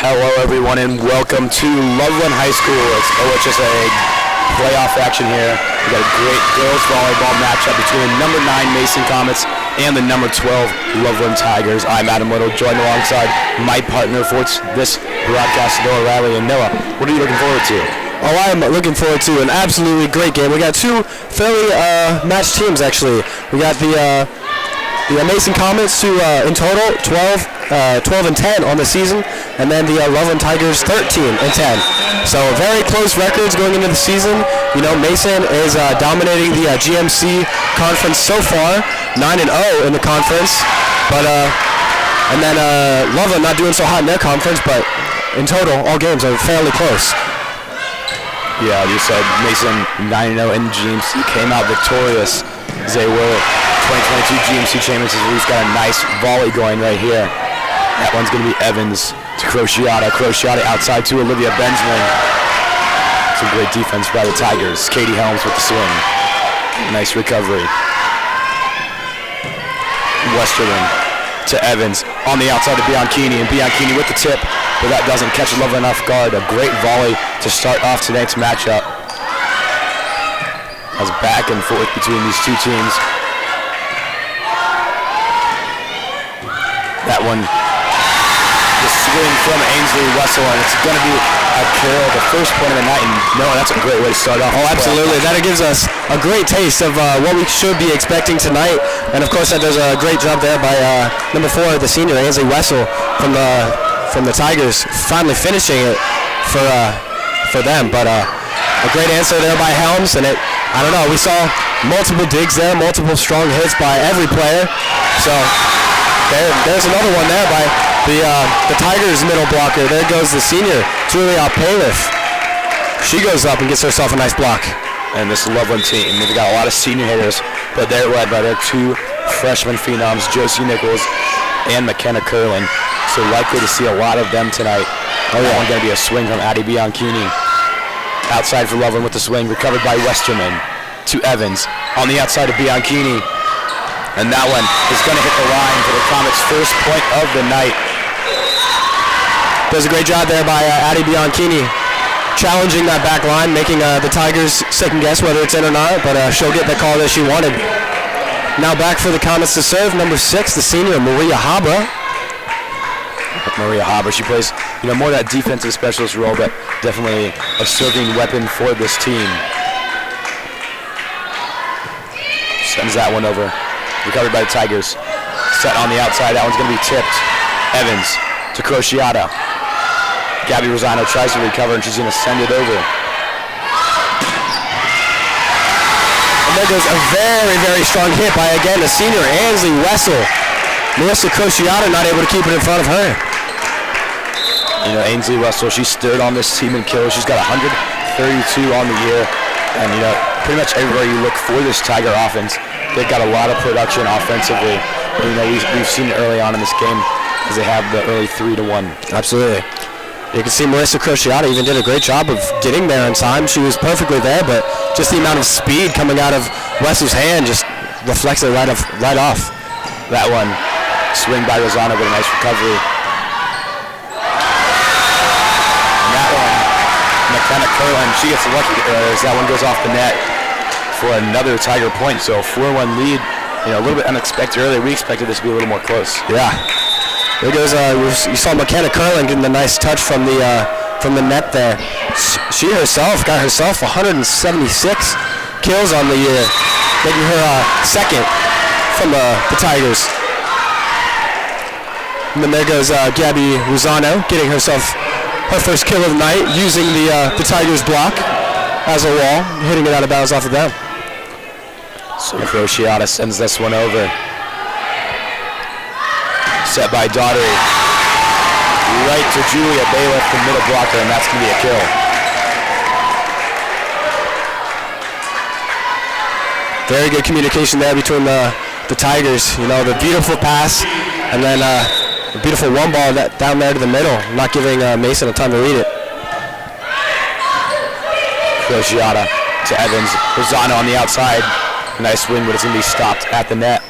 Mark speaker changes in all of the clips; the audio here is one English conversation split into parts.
Speaker 1: Hello, everyone, and welcome to Loveland High School. It's OHSAA playoff action here. We got a great girls volleyball matchup between number 9 Mason Comets and the number 12 Loveland Tigers. I'm Adam Little, joined alongside my partner for this broadcast, Noah Riley. And Noah, what are you looking forward to?
Speaker 2: Oh, I'm looking forward to an absolutely great game. We got two fairly matched teams, actually. We got the Mason Comets, who in total 12 and 10 on the season, and then the Loveland Tigers 13 and 10. So very close records going into the season. You know, Mason is dominating the GMC conference so far, 9-0 in the conference. But and then Loveland not doing so hot in their conference, but in total, all games are fairly close.
Speaker 1: Yeah, you said Mason 9-0 in GMC came out victorious as they were 2022 GMC champions. We've got a nice volley going right here. That one's going to be Evans to Crociata. Crociata outside to Olivia Bensman. Some great defense by the Tigers. Katie Helms with the swing. Nice recovery. Westerland to Evans on the outside to Bianchini, and Bianchini with the tip, but that doesn't catch Loveland off guard. A great volley to start off tonight's matchup. As back and forth between these two teams. That one, the swing from Ainsley Wessel, and it's going to be a kill, the first point of the night. And no, that's a great way to start off.
Speaker 2: Oh, absolutely. That gives us a great taste of what we should be expecting tonight. And of course, that does a great job there by number 4, the senior Ainsley Wessel from the Tigers, finally finishing it for them. But a great answer there by Helms, and I don't know, we saw multiple digs there, multiple strong hits by every player. So there's another one there by the Tigers middle blocker. There goes the senior, Julia Palif. She goes up and gets herself a nice block.
Speaker 1: And this Loveland team, they've got a lot of senior hitters, but they're led by their 2 freshman phenoms, Josie Nichols and McKenna Curlin. So likely to see a lot of them tonight. Oh, yeah. That one going to be a swing from Addie Bianchini. Outside for Loveland with the swing, recovered by Westerman to Evans on the outside of Bianchini. And that one is going to hit the line for the Comets' first point of the night.
Speaker 2: Does a great job there by Addie Bianchini, challenging that back line, making the Tigers second guess whether it's in or not, but she'll get the call that she wanted. Now back for the Comets to serve, number 6, the senior Maria Haba.
Speaker 1: Maria Haba, she plays more of that defensive specialist role, but definitely a serving weapon for this team. Sends that one over. Recovered by the Tigers. Set on the outside. That one's going to be tipped. Evans to Crociata. Gabby Rosano tries to recover, and she's going to send it over.
Speaker 2: And there goes a very, very strong hit by, again, the senior Ainsley Wessel. Melissa Crociata not able to keep it in front of her.
Speaker 1: Ainsley Wessel, she stirred on this team in kills. She's got 132 on the year. And, pretty much everywhere you look for this Tiger offense, they've got a lot of production offensively. We've seen it early on in this game as they have the early 3-1.
Speaker 2: Absolutely. You can see Melissa Crociata even did a great job of getting there in time. She was perfectly there, but just the amount of speed coming out of Wessel's hand just reflects it right off.
Speaker 1: That one, swing by Rosano with a nice recovery. And that one, McKenna Curlin, she gets lucky as that one goes off the net for another Tiger point. So 4-1 lead, a little bit unexpected earlier. We expected this to be a little more close.
Speaker 2: Yeah. There goes, you saw McKenna Curlin getting the nice touch from the net there. She herself got herself 176 kills on the year, making her second from the Tigers. And then there goes Gabby Rosano getting herself her first kill of the night, using the Tigers block as a wall, hitting it out of bounds off of them.
Speaker 1: So Crociata sends this one over. Set by Daughtery. Right to Julia Bailiff, the middle blocker, and that's going to be a kill.
Speaker 2: Very good communication there between the Tigers. The beautiful pass, and then a beautiful one ball down there to the middle, not giving Mason a time to read it.
Speaker 1: Crociata to Evans. Rosano on the outside. Nice swing, but it's going to be stopped at the net.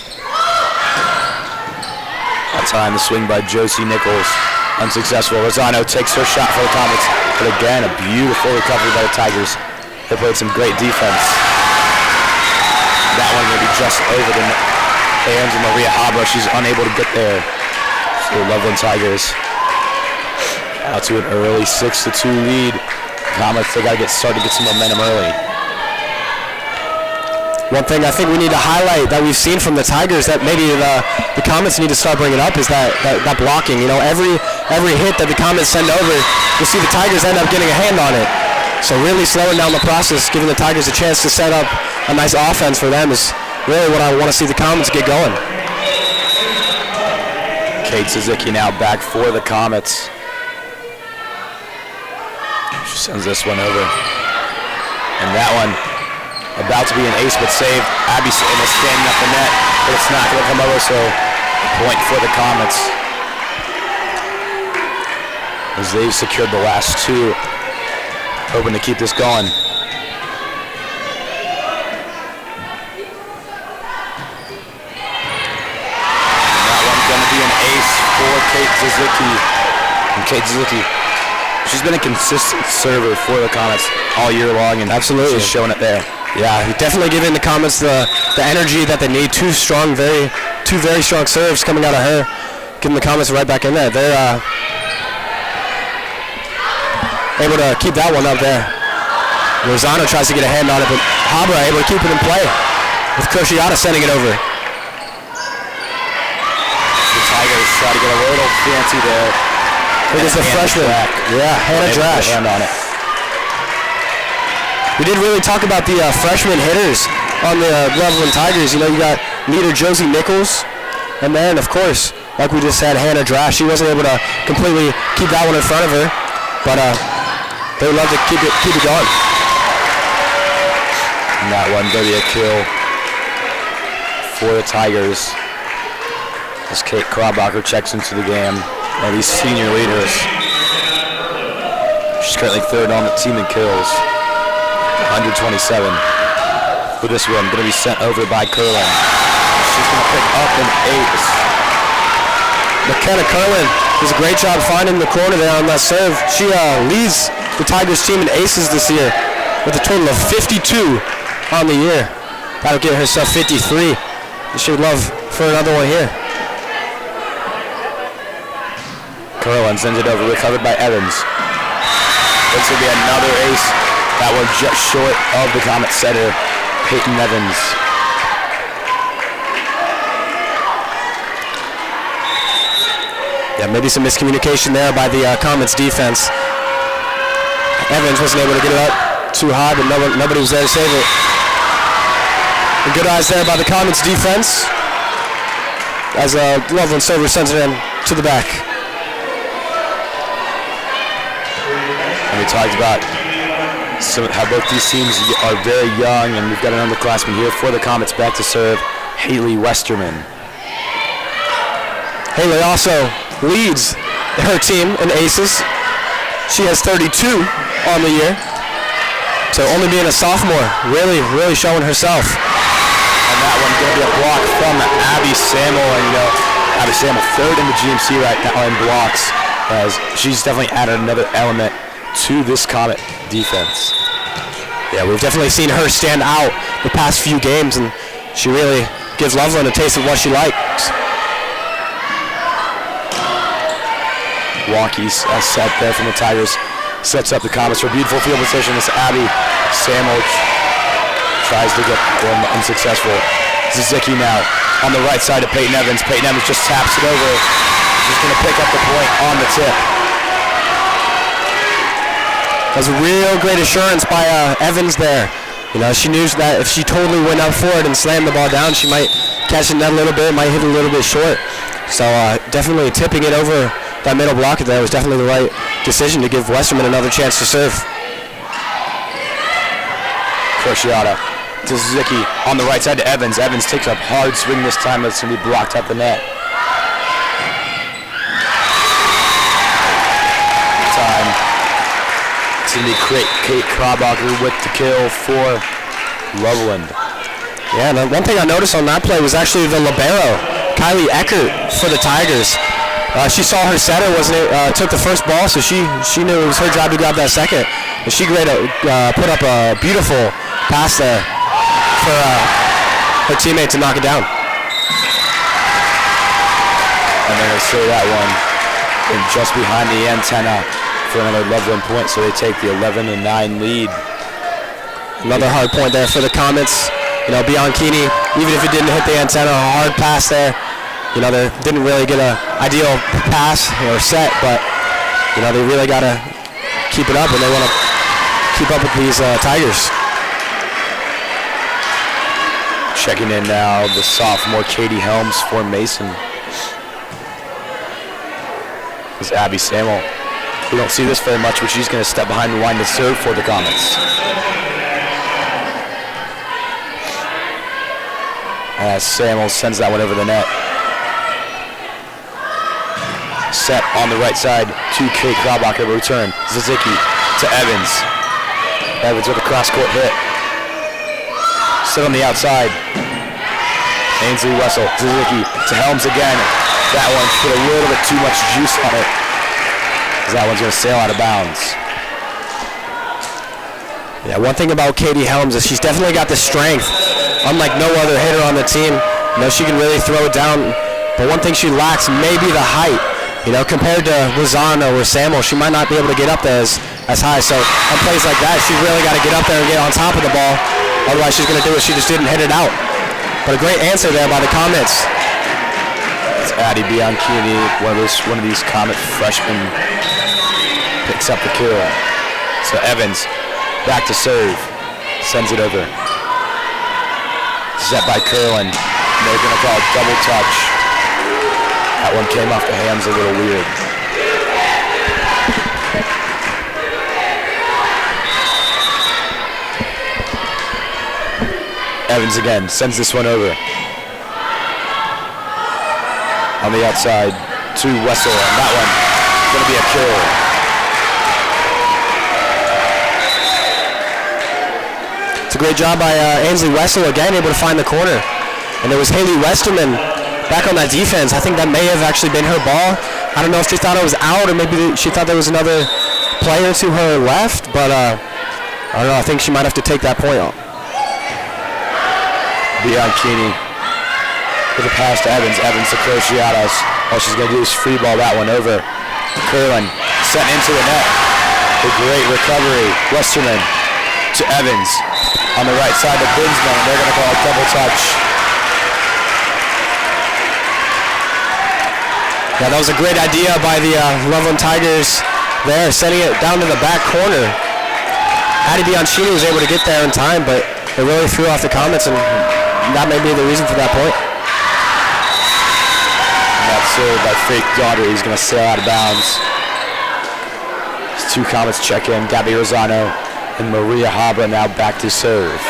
Speaker 1: That time, the swing by Josie Nichols. Unsuccessful. Rosano takes her shot for the Comets. But again, a beautiful recovery by the Tigers. They played some great defense. That one going to be just over the hands of Maria Habra. She's unable to get there. So Loveland Tigers out to an early 6-2 lead. Comets, they got to start to get some momentum early.
Speaker 2: One thing I think we need to highlight that we've seen from the Tigers that maybe the Comets need to start bringing up is that blocking. You know, every hit that the Comets send over, you see the Tigers end up getting a hand on it. So really slowing down the process, giving the Tigers a chance to set up a nice offense for them is really what I want to see the Comets get going.
Speaker 1: Kate Suzuki now back for the Comets. She sends this one over. And that one about to be an ace, but saved. Abby Samo standing up the net, but it's not going to come over, so a point for the Comets. As they've secured the last two, hoping to keep this going. And that one's going to be an ace for Kate Suzuki. And Kate Suzuki, she's been a consistent server for the Comets all year long, and
Speaker 2: absolutely
Speaker 1: she's showing it there.
Speaker 2: Yeah, definitely giving the Comets the energy that they need. Two very strong serves coming out of her, giving the Comets right back in there. They're able to keep that one up there. Rosano tries to get a hand on it, but Habra able to keep it in play with Cruciata sending it over.
Speaker 1: The Tigers try to get a little fancy there.
Speaker 2: It is a freshman. Yeah, Hannah Drash.
Speaker 1: Hand on it.
Speaker 2: We didn't really talk about the freshman hitters on the Loveland Tigers. You know, you got leader Josie Nichols, and then, of course, like we just said, Hannah Drash. She wasn't able to completely keep that one in front of her, but they would love to keep it going.
Speaker 1: And that one going to be a kill for the Tigers as Kate Krabbacher checks into the game. One of these senior leaders. She's currently third on the team in kills. 127. For this one, going to be sent over by Curlin. She's going to pick up an ace.
Speaker 2: McKenna Curlin does a great job finding the corner there on that serve. She leads the Tigers team in aces this year with a total of 52 on the year. That'll get herself 53. She would love for another one here.
Speaker 1: Curlin sends it over, recovered by Evans. This will be another ace. That one just short of the Comet setter, Peyton Evans.
Speaker 2: Yeah, maybe some miscommunication there by the Comets defense. Evans wasn't able to get it up too high, but nobody was there to save it. And good eyes there by the Comets defense as Loveland server sends it in to the back.
Speaker 1: And we talked about how both these teams are very young, and we've got an underclassman here for the Comets back to serve, Haley Westerman.
Speaker 2: Haley also leads her team in aces. She has 32 on the year. So only being a sophomore, really showing herself.
Speaker 1: And that one going to be a block from Abby Samo. And you know, Abby Samo third in the GMC right now in blocks, as she's definitely added another element to this Comet defense.
Speaker 2: Yeah, we've definitely seen her stand out the past few games, and she really gives Loveland a taste of what she likes.
Speaker 1: Wonky set there from the Tigers. Sets up the Comets for a beautiful field position. This Abby Samo tries to get one unsuccessful. Suzuki now on the right side of Peyton Evans. Peyton Evans just taps it over. She's going to pick up the point on the tip.
Speaker 2: That was a real great assurance by Evans there. You know, she knew that if she totally went up for it and slammed the ball down, she might catch the net a little bit, might hit a little bit short. So definitely tipping it over that middle block there was definitely the right decision to give Westerman another chance to serve.
Speaker 1: Cruciata to Suzuki on the right side to Evans. Evans takes a hard swing this time, but it's going to be blocked at the net. It's going to be Kate Krabbacher with the kill for Loveland.
Speaker 2: Yeah, and one thing I noticed on that play was actually the libero, Kylie Eckert, for the Tigers. She saw her setter took the first ball, so she knew it was her job to grab that second. And she put up a beautiful pass there for her teammate to knock it down.
Speaker 1: And they're going to say that one and just behind the antenna for another Loveland point, so they take the 11-9 lead.
Speaker 2: Another hard point there for the Comets. Bianchini, even if it didn't hit the antenna, a hard pass there. They didn't really get an ideal pass or set, but they really got to keep it up, and they want to keep up with these Tigers.
Speaker 1: Checking in now, the sophomore Katie Helms for Mason. This is Abby Samuel. We don't see this very much, but she's going to step behind the line to serve for the Comets. As Samuel sends that one over the net. Set on the right side to Kate Kraubacher. Return. Zizicki to Evans. Evans with a cross-court hit. Set on the outside. Ainsley Wessel. Zizicki to Helms again. That one put a little bit too much juice on it. That one's going to sail out of bounds.
Speaker 2: Yeah, one thing about Katie Helms is she's definitely got the strength. Unlike no other hitter on the team, she can really throw it down. But one thing she lacks may be the height. Compared to Lozano or Samuel, she might not be able to get up there as high. So on plays like that, she's really got to get up there and get on top of the ball. Otherwise, she's going to do what she just didn't hit it out. But a great answer there by the Comets.
Speaker 1: It's Addie Bianchini, one of these Comet freshmen, picks up the kill. So Evans back to serve, sends it over. Set by Curlin. They're going to call it double touch. That one came off the hands a little weird. Evans again sends this one over. On the outside to Wessel, and that one going to be a kill.
Speaker 2: It's a great job by Ainsley Wessel, again able to find the corner. And there was Haley Westerman back on that defense. I think that may have actually been her ball. I don't know if she thought it was out, or maybe she thought there was another player to her left, but I don't know. I think she might have to take that point off.
Speaker 1: Bianchini with a pass to Evans. Evans to Crociatos. All she's going to do is free ball that one over. Curlin sent into the net. A great recovery. Westerman to Evans. On the right side to Binsman. They're going to call a double touch.
Speaker 2: Yeah, that was a great idea by the Loveland Tigers there, sending it down to the back corner. Addie Bianchini was able to get there in time, but it really threw off the Comets, and that may be the reason for that point.
Speaker 1: And that's served by Fake Daughter. He's going to sail out of bounds. These two Comets check in. Gabby Rosano and Maria Habra now back to serve.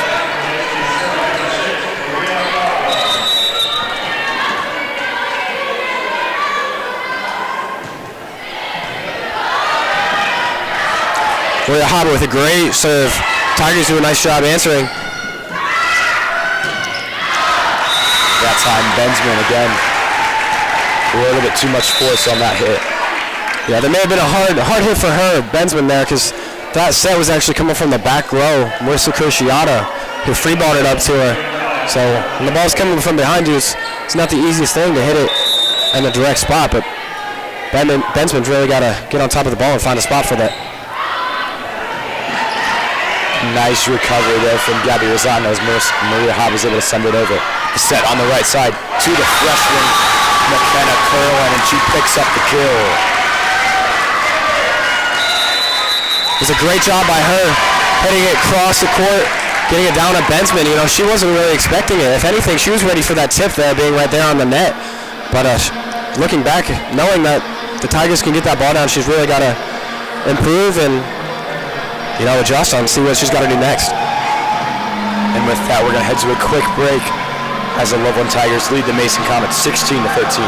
Speaker 2: Maria Habra with a great serve. Tigers do a nice job answering.
Speaker 1: That time Bensman again. A little bit too much force on that hit.
Speaker 2: Yeah, there may have been a hard hit for her, Bensman there, because that set was actually coming from the back row. Marissa Cruciata, who freeballed it up to her. So when the ball's coming from behind you, it's not the easiest thing to hit it in a direct spot, but Bensman's really got to get on top of the ball and find a spot for that.
Speaker 1: Nice recovery there from Gabby Rosano as Maria Hobb was able to send it over. Set on the right side to the freshman McKenna Curlin, and she picks up the kill.
Speaker 2: It was a great job by her, hitting it across the court, getting it down at Bensman. She wasn't really expecting it. If anything, she was ready for that tip there, being right there on the net. But looking back, knowing that the Tigers can get that ball down, she's really got to improve and adjust on, see what she's got to do next.
Speaker 1: And with that, we're going to head to a quick break as the Loveland Tigers lead the Mason Comets 16-13.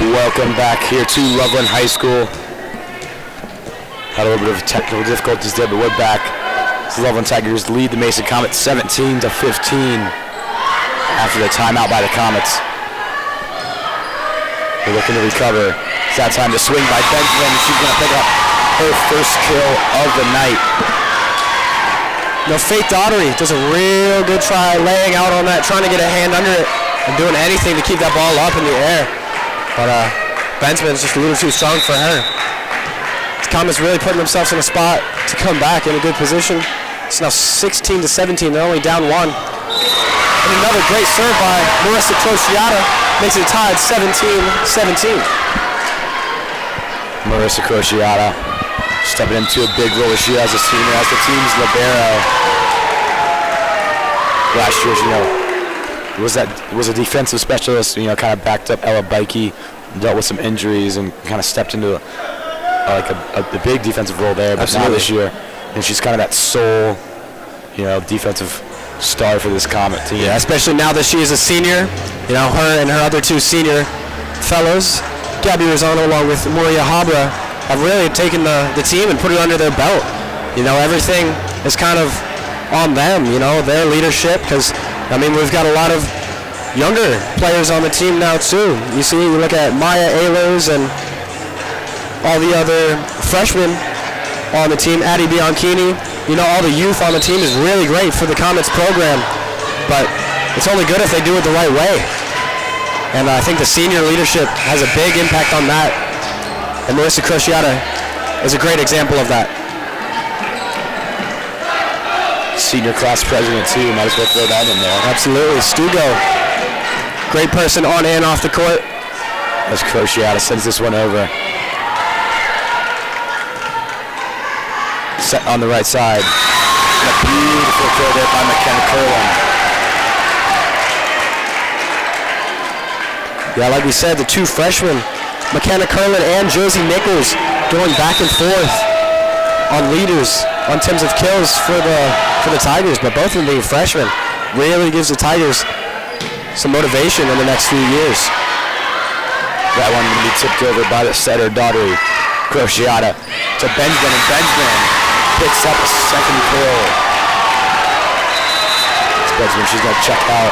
Speaker 1: Welcome back here to Loveland High School. Had a little bit of technical difficulties there, but we're back. The Loveland Tigers lead the Mason Comets 17-15 after the timeout by the Comets. They're looking to recover. It's that time to swing by Benjamin. She's going to pick up her first kill of the night.
Speaker 2: Faith Daugherty does a real good try laying out on that, trying to get a hand under it and doing anything to keep that ball up in the air. But Benjamin's just a little too strong for her. The Comets really putting themselves in a spot to come back in a good position. It's now 16-17. They're only down one. And another great serve by Marissa Crociata makes it tied 17-17.
Speaker 1: Marissa Crociata stepping into a big role as she has a senior as the team's libero. Last year, was a defensive specialist, kind of backed up Ella Bikey, dealt with some injuries and kind of stepped into a big defensive role there. But now this year, and she's kind of that sole, defensive star for this Comet team.
Speaker 2: Yeah, especially now that she is a senior. Her and her other two senior fellows, Gabby Rosano along with Maria Habra, have really taken the team and put it under their belt. Everything is kind of on them, their leadership, because, we've got a lot of younger players on the team now, too. You look at Maya Ehlers and all the other freshmen on the team, Addie Bianchini. All the youth on the team is really great for the Comets program, but it's only good if they do it the right way. And I think the senior leadership has a big impact on that. And Marissa Crociata is a great example of that.
Speaker 1: Senior class president too, might as well throw that in there.
Speaker 2: Absolutely, Stugo. Great person on and off the court.
Speaker 1: As Crociata sends this one over. Set on the right side. And a beautiful throw there by McKenna Curlin.
Speaker 2: Yeah, like we said, the two freshmen, McKenna Curlin and Josie Nichols, going back and forth on leaders on terms of kills for the Tigers, but both of them being freshmen really gives the Tigers some motivation in the next few years.
Speaker 1: That one going to be tipped over by the setter, Daugherty. Crociata to Benjamin, and Benjamin picks up a second kill. It's Benjamin, she's going to check out.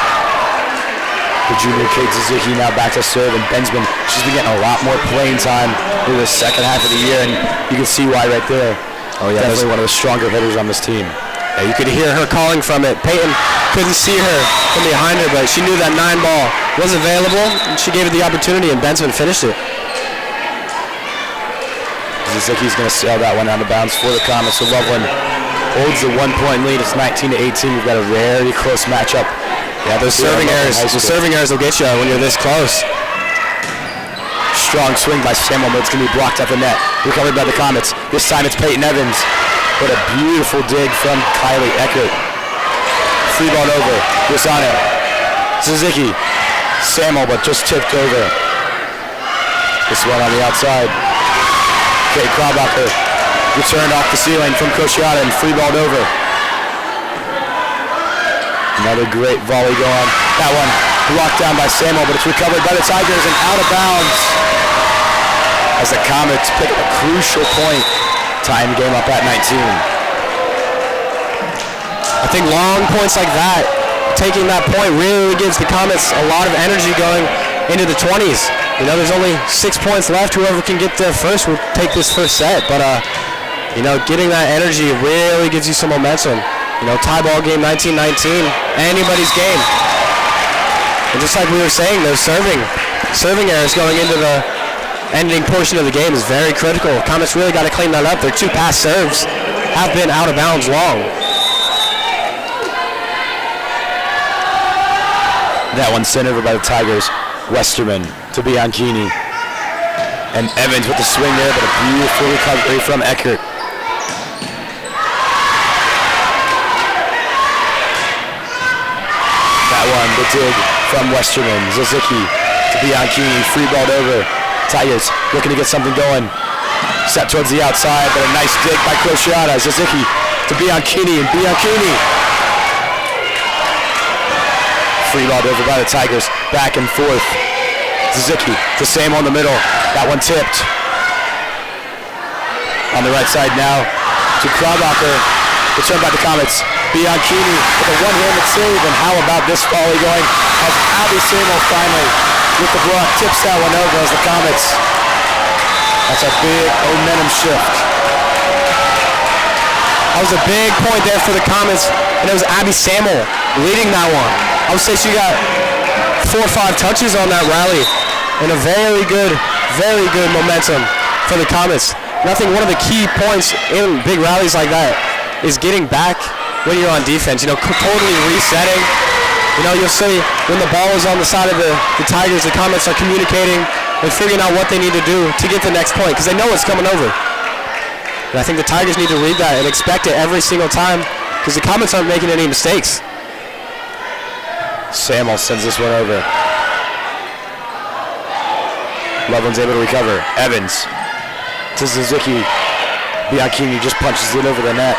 Speaker 1: The junior Kate Suzuki now back to serve, and Benjamin, she's been getting a lot more playing time through the second half of the year, and you can see why right there.
Speaker 2: Oh yeah,
Speaker 1: definitely one of the stronger hitters on this team.
Speaker 2: Yeah, you could hear her calling from it. Peyton couldn't see her from behind her, but she knew that 9 ball was available, and she gave it the opportunity, and Benjamin finished it.
Speaker 1: Suzuki's going to sail that one out of bounds for the Comets. So Loveland holds the 1-point lead. It's 19-18. We've got a very close matchup.
Speaker 2: Yeah, those serving errors will get you when you're this close.
Speaker 1: Strong swing by Samuel, but it's going to be blocked at the net. Recovered by the Comets. This time it's Peyton Evans. What a beautiful dig from Kylie Eckert. Free ball over. Rosano. Suzuki. Samuel, but just tipped over. This one on the outside. Kate Kraubacher returned off the ceiling from Crociata and free balled over. Another great volley going. That one blocked down by Samuel, but it's recovered by the Tigers and out of bounds. As the Comets pick up a crucial point, tying the game up at 19.
Speaker 2: I think long points like that, taking that point really gives the Comets a lot of energy going into the 20s. There's only 6 points left. Whoever can get there first will take this first set. But, getting that energy really gives you some momentum. Tie ball game 19-19, anybody's game. And just like we were saying, those serving errors going into the ending portion of the game is very critical. Comets really got to clean that up. Their 2 pass serves have been out of bounds long.
Speaker 1: That one sent over by the Tigers. Westerman to Bianchini. And Evans with the swing there, but a beautiful recovery from Eckert. That one, the dig from Westerman. Suzuki to Bianchini, free balled over. Tigers looking to get something going. Set towards the outside, but a nice dig by Crociata. Suzuki to Bianchini, and Bianchini. Free balled over by the Tigers, back and forth. Zizicki to Sam on the middle. That one tipped. On the right side now to Kraubacher. Returned by the Comets. Bianchini with a one-handed save. And how about this volley going as Abby Samuel finally with the block tips that one over as the Comets. That's a big momentum shift.
Speaker 2: That was a big point there for the Comets, and it was Abby Samuel leading that one. I would say she got 4 or 5 touches on that rally, and a very good momentum for the Comets. And I think one of the key points in big rallies like that is getting back when you're on defense. Totally resetting. You'll see when the ball is on the side of the Tigers, the Comets are communicating and figuring out what they need to do to get the next point because they know it's coming over. And I think the Tigers need to read that and expect it every single time because the Comets aren't making any mistakes.
Speaker 1: Samuel sends this one over. Loveland's able to recover. Evans to Zizicki. Bianchini just punches it over the net.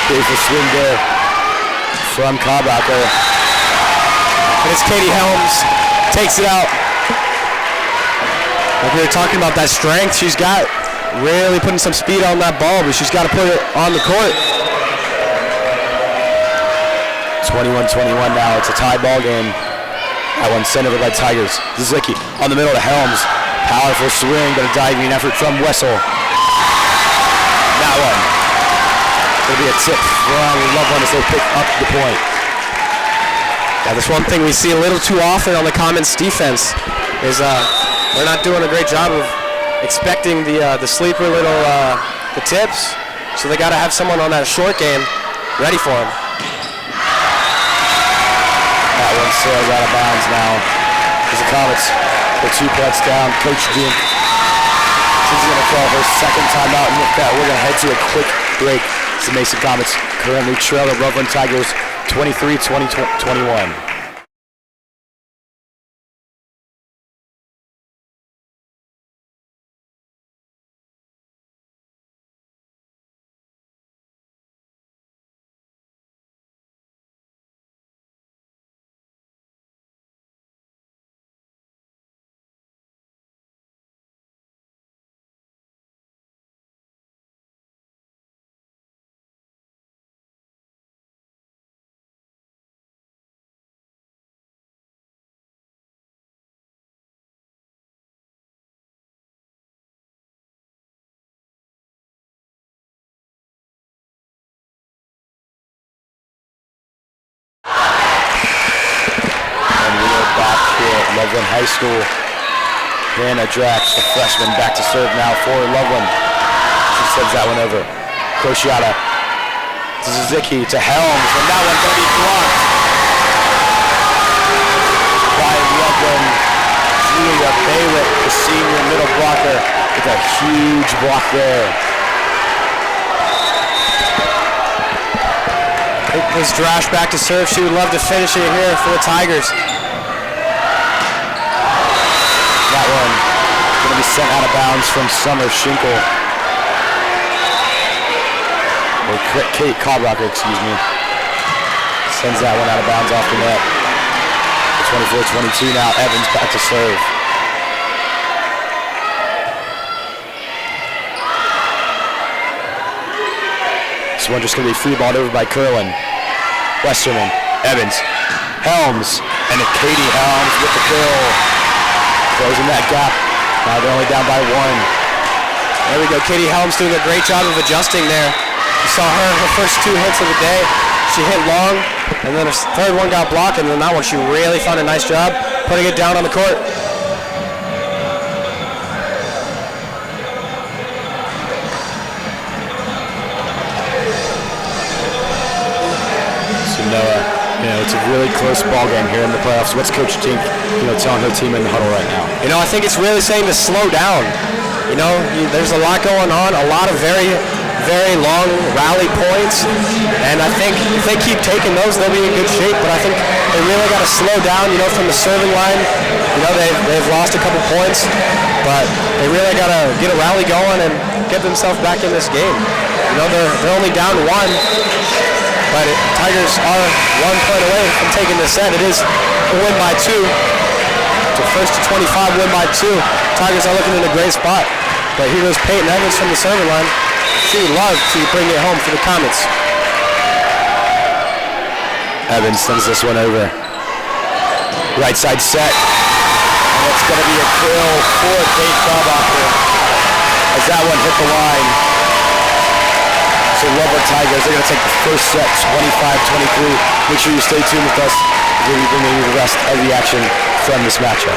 Speaker 1: Beautiful swing there from Kraubacher.
Speaker 2: And it's Katie Helms. Takes it out. Like we were talking about that strength she's got, really putting some speed on that ball, but she's got to put it on the court.
Speaker 1: 21-21 now. It's a tie ball game. That one sent over by Tigers. Zizicki on the middle to Helms. Powerful swing, but a diving effort from Wessel. That one. It'll be a tip from Loveland as they pick up the point.
Speaker 2: Yeah, that's one thing we see a little too often on the Comets defense is they're not doing a great job of expecting the sleeper little the tips. So they got to have someone on that short game ready for them.
Speaker 1: That one sails out of bounds now. As the Comets are 2 points down. Coach Dink, she's going to call her second timeout, and with that, we're going to head to a quick break. The Mason Comets currently trail the Loveland Tigers 23-21. Loveland High School. Hannah Drax, the freshman, back to serve now for Loveland. She sends that one over. Crociata to Zizicki to Helms, and that one's going to be blocked by Loveland. Julia Bailiff, the senior middle blocker, with a huge block there.
Speaker 2: It's Drash back to serve. She would love to finish it here for the Tigers.
Speaker 1: That one going to be sent out of bounds from Summer Schinkel. Or Kate Kraubacher, excuse me. Sends that one out of bounds off the net. 24-22 now. Evans back to serve. This one just going to be free balled over by Curlin. Westerman, Evans, Helms, and Katie Helms with the kill. Closing that gap. Now they're only down by 1.
Speaker 2: There we go. Katie Helms doing a great job of adjusting there. You saw her first 2 hits of the day. She hit long, and then her third one got blocked, and then that one she really found a nice job putting it down on the court.
Speaker 1: So Noah, it's a really close ball game here in the playoffs. What's Coach Tink, telling her team in the huddle right now?
Speaker 2: I think it's really saying to slow down. There's a lot going on, a lot of very, very long rally points, and I think if they keep taking those, they'll be in good shape. But I think they really got to slow down. From the serving line, they've lost a couple points, but they really got to get a rally going and get themselves back in this game. They're only down 1. but Tigers are 1 point away from taking this set. It is a win by 2. It's a first to 25 win by 2. Tigers are looking in a great spot. But here goes Peyton Evans from the serving line. She would love to bring it home for the Comets.
Speaker 1: Evans sends this one over. Right side set. And it's going to be a kill for Kate Trabacher as that one hit the line. So Loveland Tigers, they're going to take the first set 25-23. Make sure you stay tuned with us. We'll be bringing you the rest of the action from this matchup.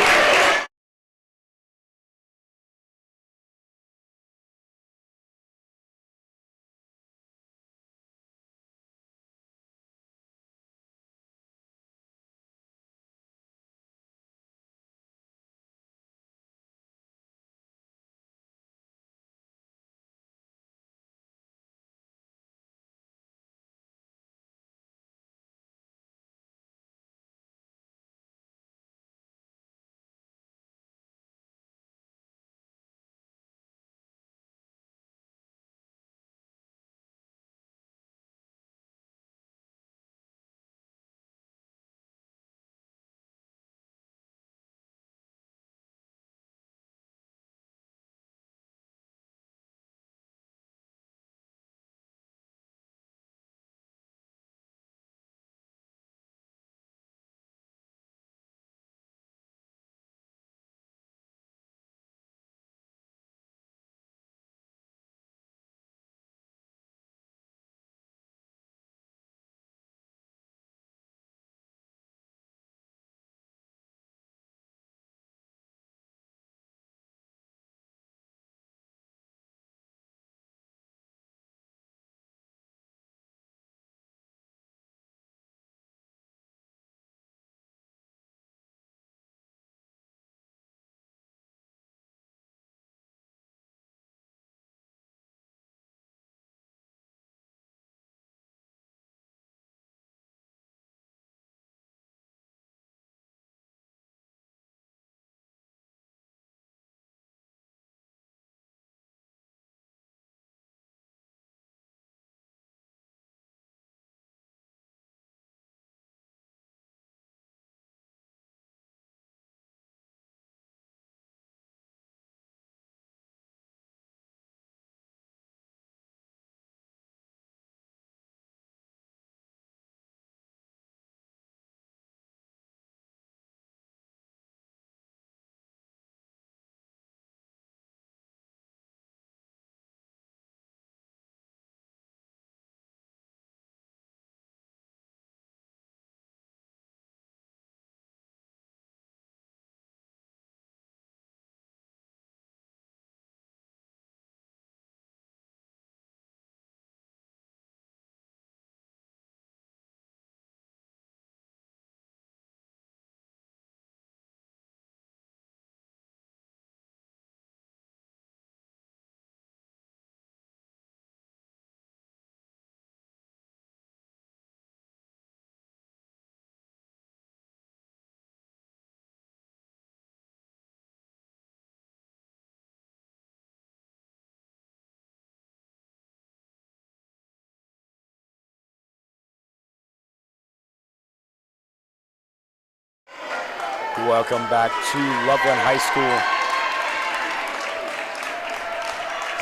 Speaker 1: Welcome back to Loveland High School.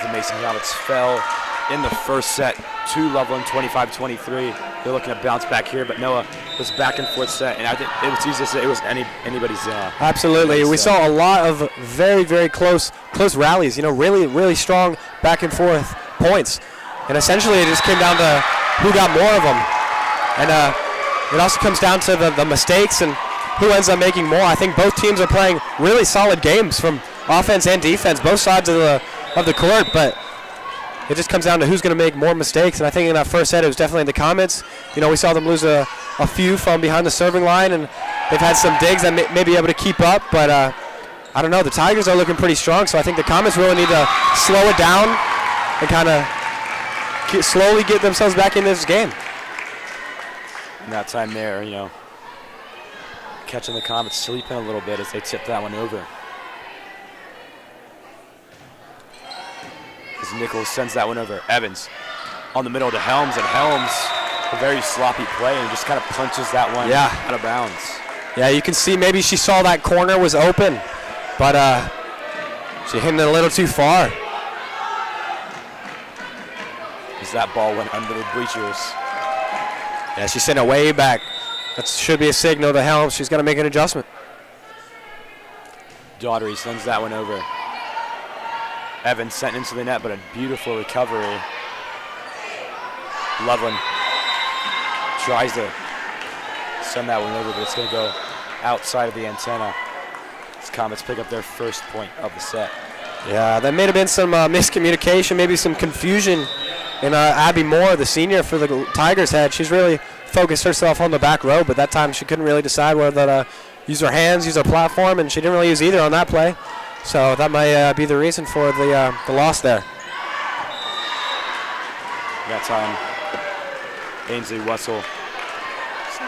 Speaker 1: The Mason Comets fell in the first set to Loveland 25-23. They're looking to bounce back here, but Noah was back and forth set, and I think it was easy to say it was anybody's.
Speaker 2: Absolutely, we saw a lot of very, very close rallies. You know, really strong back and forth points, and essentially it just came down to who got more of them, and it also comes down to the mistakes and who ends up making more. I think both teams are playing really solid games from offense and defense, both sides of the court, but it just comes down to who's going to make more mistakes. And I think in that first set, it was definitely the Comets. You know, we saw them lose a few from behind the serving line, and they've had some digs that may be able to keep up, but I don't know. The Tigers are looking pretty strong, so I think the Comets really need to slow it down and kind of slowly get themselves back in this game.
Speaker 1: And that time there, you know, catching the Comets sleeping a little bit as they tip that one over. As Nichols sends that one over. Evans on the middle to Helms, and Helms a very sloppy play and just kind of punches that one out of bounds.
Speaker 2: Yeah, you can see maybe she saw that corner was open, but she hit it a little too far.
Speaker 1: As that ball went under the bleachers.
Speaker 2: Yeah, she sent it way back. That should be a signal to Helms. She's got to make an adjustment.
Speaker 1: Daughtery sends that one over. Evans sent into the net, but a beautiful recovery. Loveland tries to send that one over, but it's going to go outside of the antenna. As Comets pick up their first point of the set.
Speaker 2: Yeah, there may have been some miscommunication, maybe some confusion in Abby Moore, the senior for the Tigers head. She's really focused herself on the back row, but that time she couldn't really decide whether to use her hands, use her platform, and she didn't really use either on that play. So that might be the reason for the loss there.
Speaker 1: That time, Ainsley Wessel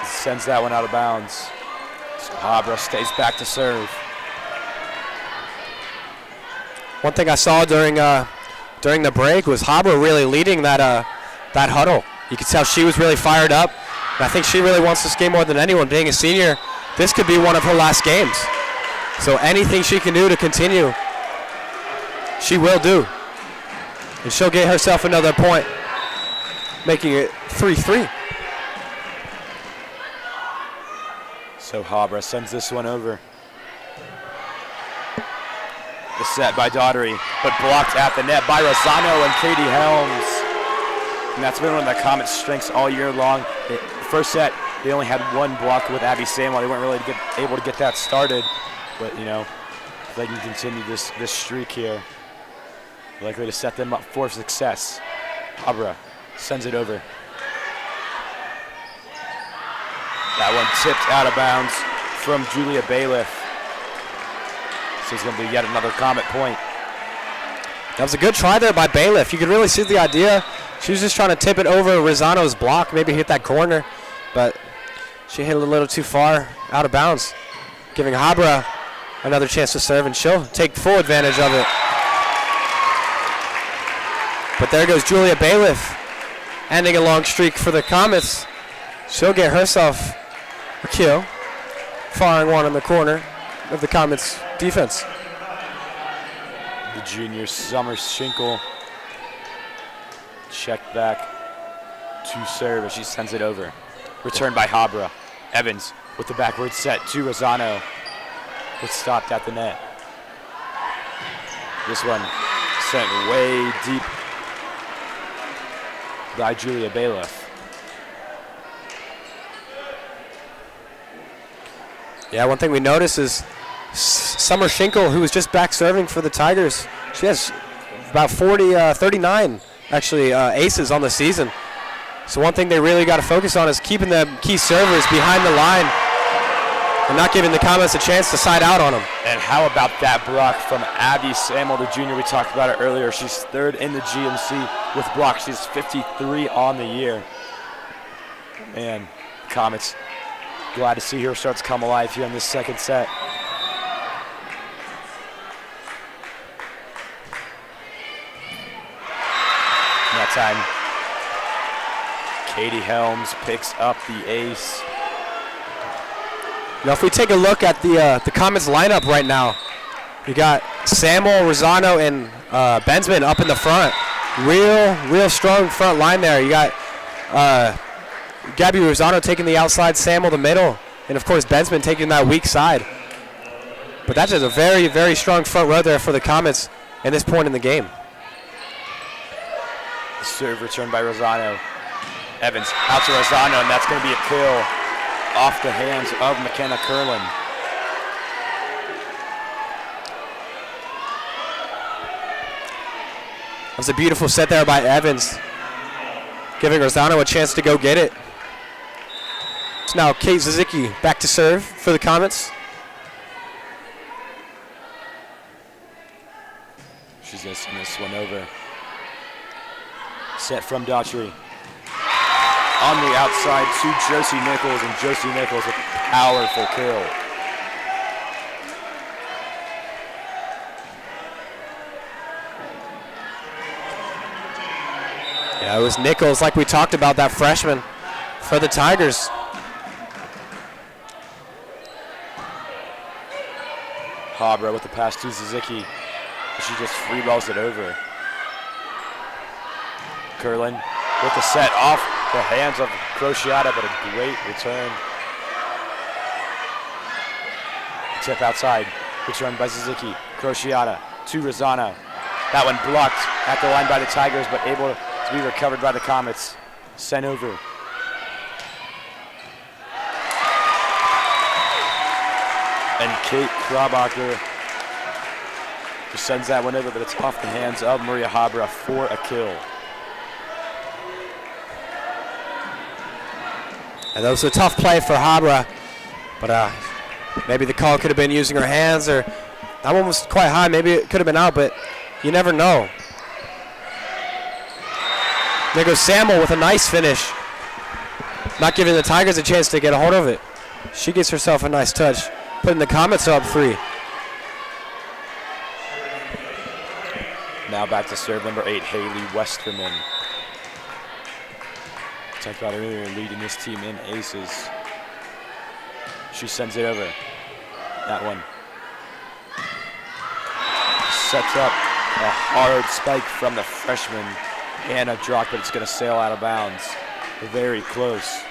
Speaker 1: sends that one out of bounds. So Habra stays back to serve.
Speaker 2: One thing I saw during the break was Habra really leading that huddle. You could tell she was really fired up. And I think she really wants this game more than anyone. Being a senior, this could be one of her last games. So anything she can do to continue, she will do. And she'll get herself another point, making it 3-3.
Speaker 1: So Habra sends this one over. The set by Daughtery, but blocked at the net by Rosano and Katie Helms. And that's been one of the Comets' strengths all year long. The first set, they only had one block with Abby Samuel. They weren't really able to get that started. But, you know, if they can continue this streak here, likely to set them up for success. Habra sends it over. That one tipped out of bounds from Julia Bailiff. So it's going to be yet another Comet point.
Speaker 2: That was a good try there by Bailiff. You could really see the idea. She was just trying to tip it over Rosano's block, maybe hit that corner, but she hit it a little too far out of bounds, giving Habra another chance to serve, and she'll take full advantage of it. But there goes Julia Bailiff, ending a long streak for the Comets. She'll get herself a kill, firing one in the corner of the Comets defense.
Speaker 1: The junior Summer Schinkel checked back to serve as she sends it over. Returned by Habra. Evans with the backward set to Rosano, but stopped at the net. This one sent way deep by Julia Bailiff.
Speaker 2: Yeah, one thing we noticed is Summer Schinkel, who was just back serving for the Tigers, she has about 39 actually aces on the season. So one thing they really got to focus on is keeping the key servers behind the line and not giving the Comets a chance to side out on them.
Speaker 1: And how about that block from Abby Samuel, the junior? We talked about it earlier. She's third in the GMC with blocks. She's 53 on the year. Man, Comets, glad to see her start to come alive here in this second set. That time, Katie Helms picks up the ace.
Speaker 2: Now, if we take a look at the Comets lineup right now, we got Samuel, Rosano, and Bensman up in the front. Real strong front line there. You got Gabby Rosano taking the outside, Samuel the middle, and of course Bensman taking that weak side. But that's just a very strong front row there for the Comets at this point in the game.
Speaker 1: The serve returned by Rosano. Evans out to Rosano, and that's going to be a kill off the hands of McKenna Curlin.
Speaker 2: That was a beautiful set there by Evans, giving Rosano a chance to go get it. It's now Kate Zizicki back to serve for the Comets.
Speaker 1: She's going to send this one over. Set from Daughtery. On the outside to Josie Nichols, and Josie Nichols with a powerful kill.
Speaker 2: Yeah, it was Nichols, like we talked about, that freshman, for the Tigers.
Speaker 1: Habra with the pass to Suzuki. She just free balls it over. Curlin with the set off the hands of Crociata, but a great return. Tip outside. Return by Suzuki. Crociata to Rosano. That one blocked at the line by the Tigers, but able to be recovered by the Comets. Sent over. And Kate Krabacher sends that one over, but it's off the hands of Maria Habra for a kill.
Speaker 2: And that was a tough play for Habra, but maybe the call could have been using her hands, or that one was quite high. Maybe it could have been out, but you never know. There goes Samuel with a nice finish. Not giving the Tigers a chance to get a hold of it. She gets herself a nice touch, putting the Comets up 3.
Speaker 1: Now back to serve number 8, Haley Westerman. Talked about earlier, leading this team in aces. She sends it over. That one sets up a hard spike from the freshman Hannah Drock, but it's going to sail out of bounds. Very close.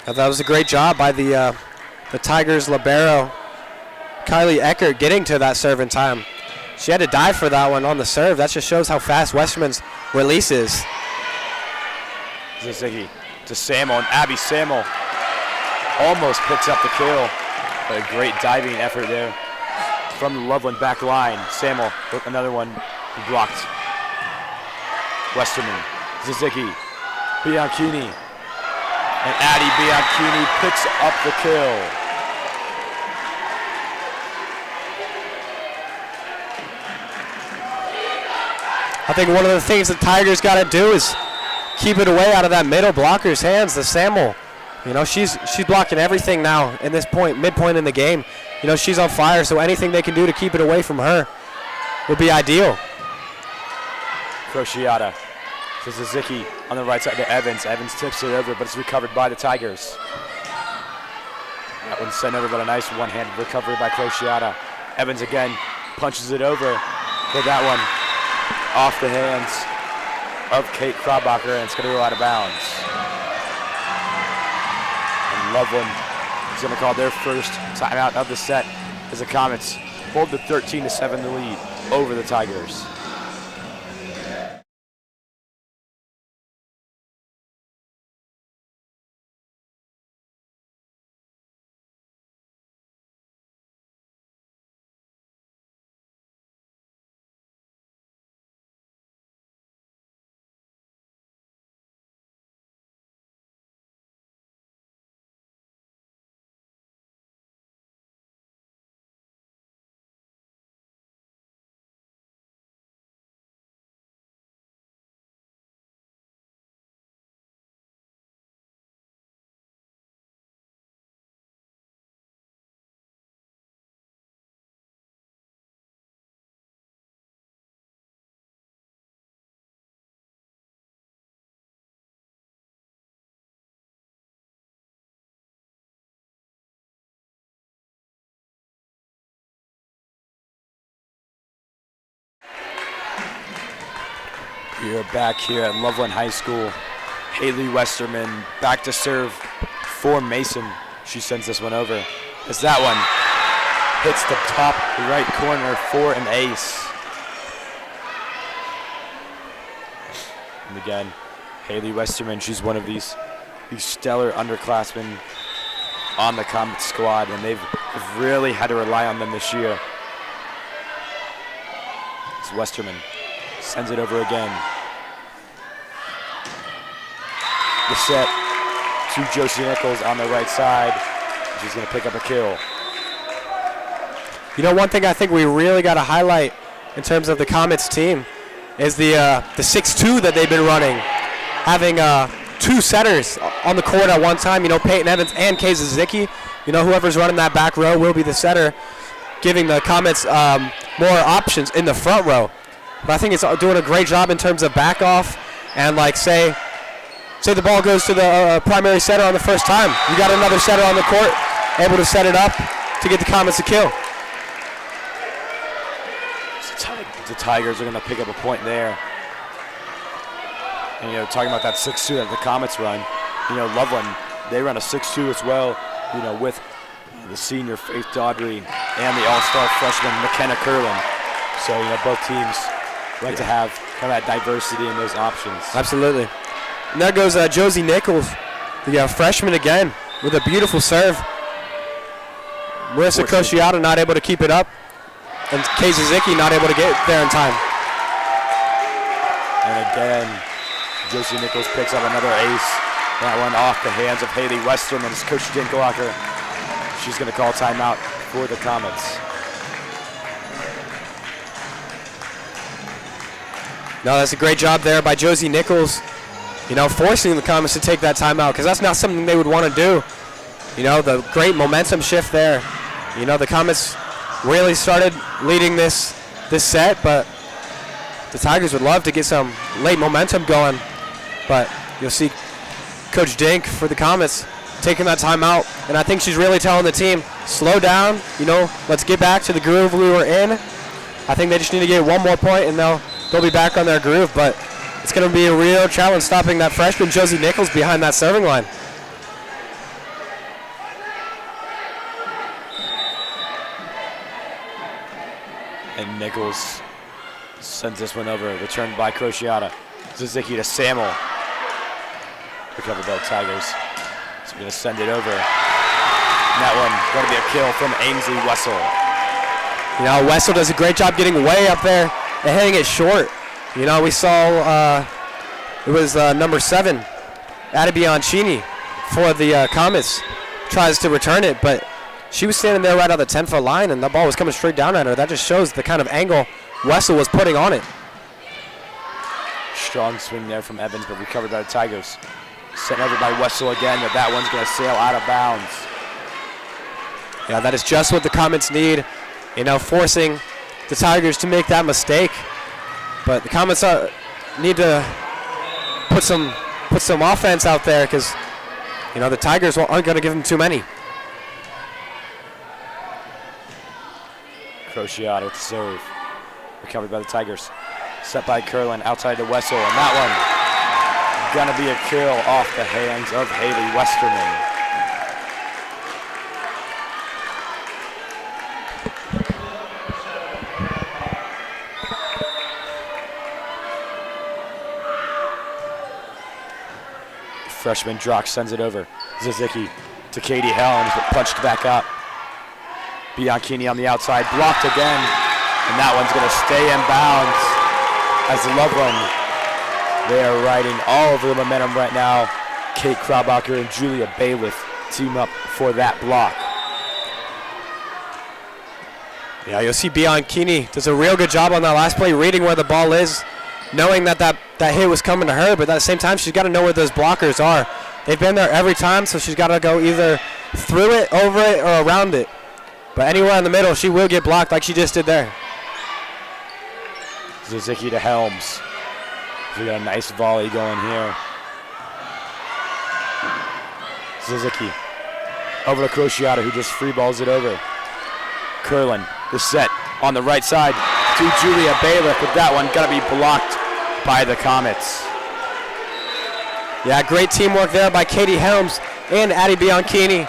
Speaker 2: That was a great job by the Tigers libero, Kylie Eckert, getting to that serve in time. She had to dive for that one on the serve. That just shows how fast Westerman's release is.
Speaker 1: Zizigi to Samuel, and Abby Samuel almost picks up the kill. But a great diving effort there from the Loveland back line. Samuel with another one blocked. Westerman, Zizigi, Bianchini, and Addie Bianchini picks up the kill.
Speaker 2: I think one of the things the Tigers got to do is keep it away out of that middle blocker's hands, the Samuel. You know, she's blocking everything now in this point, midpoint in the game. You know, she's on fire, so anything they can do to keep it away from her would be ideal.
Speaker 1: Crociata to Suzuki on the right side to Evans. Evans tips it over, but it's recovered by the Tigers. That one's sent over, but a nice one-handed recovery by Crociata. Evans again punches it over, but that one off the hands of Kate Krabacher, and it's going to go out of bounds. And Loveland is going to call their first timeout of the set as the Comets hold the 13-7 lead over the Tigers. We are back here at Loveland High School. Haley Westerman back to serve for Mason. She sends this one over as that one hits the top right corner for an ace. And again, Haley Westerman, she's one of these stellar underclassmen on the Comet squad, and they've really had to rely on them this year. It's Westerman. Sends it over again. The set to Josie Nichols on the right side. She's going to pick up a kill.
Speaker 2: You know, one thing I think we really got to highlight in terms of the Comets team is the 6-2 that they've been running. Having 2 setters on the court at one time. You know, Peyton Evans and Kay Zizicki. You know, whoever's running that back row will be the setter, giving the Comets more options in the front row. But I think it's doing a great job in terms of back off and, like, say say the ball goes to the primary setter on the first time. You got another setter on the court, able to set it up to get the Comets a kill.
Speaker 1: The Tigers are going to pick up a point there. And, talking about that 6-2 that the Comets run, Loveland, they run a 6-2 as well, with the senior Faith Daughtry and the all-star freshman McKenna Curlin. So, both teams like to have kind of that diversity in those options.
Speaker 2: Absolutely. And there goes Josie Nichols, the freshman again, with a beautiful serve. Marissa Cosciata not able to keep it up, and Kay Zizicki not able to get there in time.
Speaker 1: And again, Josie Nichols picks up another ace. That one off the hands of Haley Westerman as Coach Dinklacher. She's going to call timeout for the Comets.
Speaker 2: No, that's a great job there by Josie Nichols, forcing the Comets to take that timeout, because that's not something they would want to do. The great momentum shift there. The Comets really started leading this set, but the Tigers would love to get some late momentum going. But you'll see Coach Dink for the Comets taking that timeout, and I think she's really telling the team, slow down, let's get back to the groove we were in. I think they just need to get one more point, and they'll be back on their groove, but it's going to be a real challenge stopping that freshman Josie Nichols behind that serving line.
Speaker 1: And Nichols sends this one over, returned by Cosciata. Zizicki to Samuel. Recovered by the Tigers. So we're going to send it over. And that one going to be a kill from Ainsley Wessel.
Speaker 2: Wessel does a great job getting way up there and hitting it short. We saw it was number 7, Addie Bianchini for the Comets. Tries to return it, but she was standing there right on the 10-foot line, and the ball was coming straight down at her. That just shows the kind of angle Wessel was putting on it.
Speaker 1: Strong swing there from Evans, but recovered by the Tigers. Sent over by Wessel again, but that one's going to sail out of bounds.
Speaker 2: Yeah, that is just what the Comets need, forcing the Tigers to make that mistake. But the Comets need to put some offense out there, because the Tigers aren't going to give them too many.
Speaker 1: Cosciata with the serve. Recovered by the Tigers. Set by Curlin outside to Wessel, and that one gonna be a kill off the hands of Haley Westerman. Freshman Drock sends it over. Zizicki to Katie Helms, but punched back up. Bianchini on the outside, blocked again, and that one's going to stay in bounds as Loveland, they are riding all over the momentum right now. Kate Kraubacher and Julia Bailiff team up for that block.
Speaker 2: Yeah, you'll see Bianchini does a real good job on that last play, reading where the ball is, knowing that hit was coming to her, but at the same time, she's got to know where those blockers are. They've been there every time, so she's got to go either through it, over it, or around it. But anywhere in the middle, she will get blocked like she just did there.
Speaker 1: Zizicki to Helms. We got a nice volley going here. Zizicki over to Cosciata, who just free balls it over. Curlin, the set on the right side to Julia Bailiff, but that one got to be blocked by the Comets.
Speaker 2: Yeah, great teamwork there by Katie Helms and Addie Bianchini.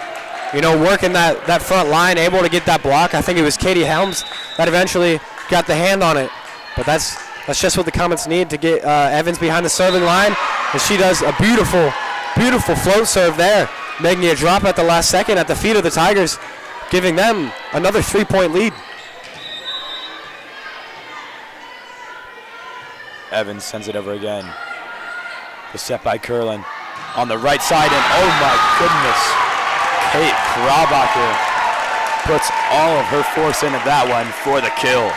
Speaker 2: Working that front line, able to get that block. I think it was Katie Helms that eventually got the hand on it. But that's just what the Comets need to get Evans behind the serving line. And she does a beautiful, beautiful float serve there, making a drop at the last second at the feet of the Tigers, giving them another 3-point lead.
Speaker 1: Evans sends it over again. The set by Curlin on the right side, and oh my goodness, Kate Kraubacher puts all of her force into that one for the kill.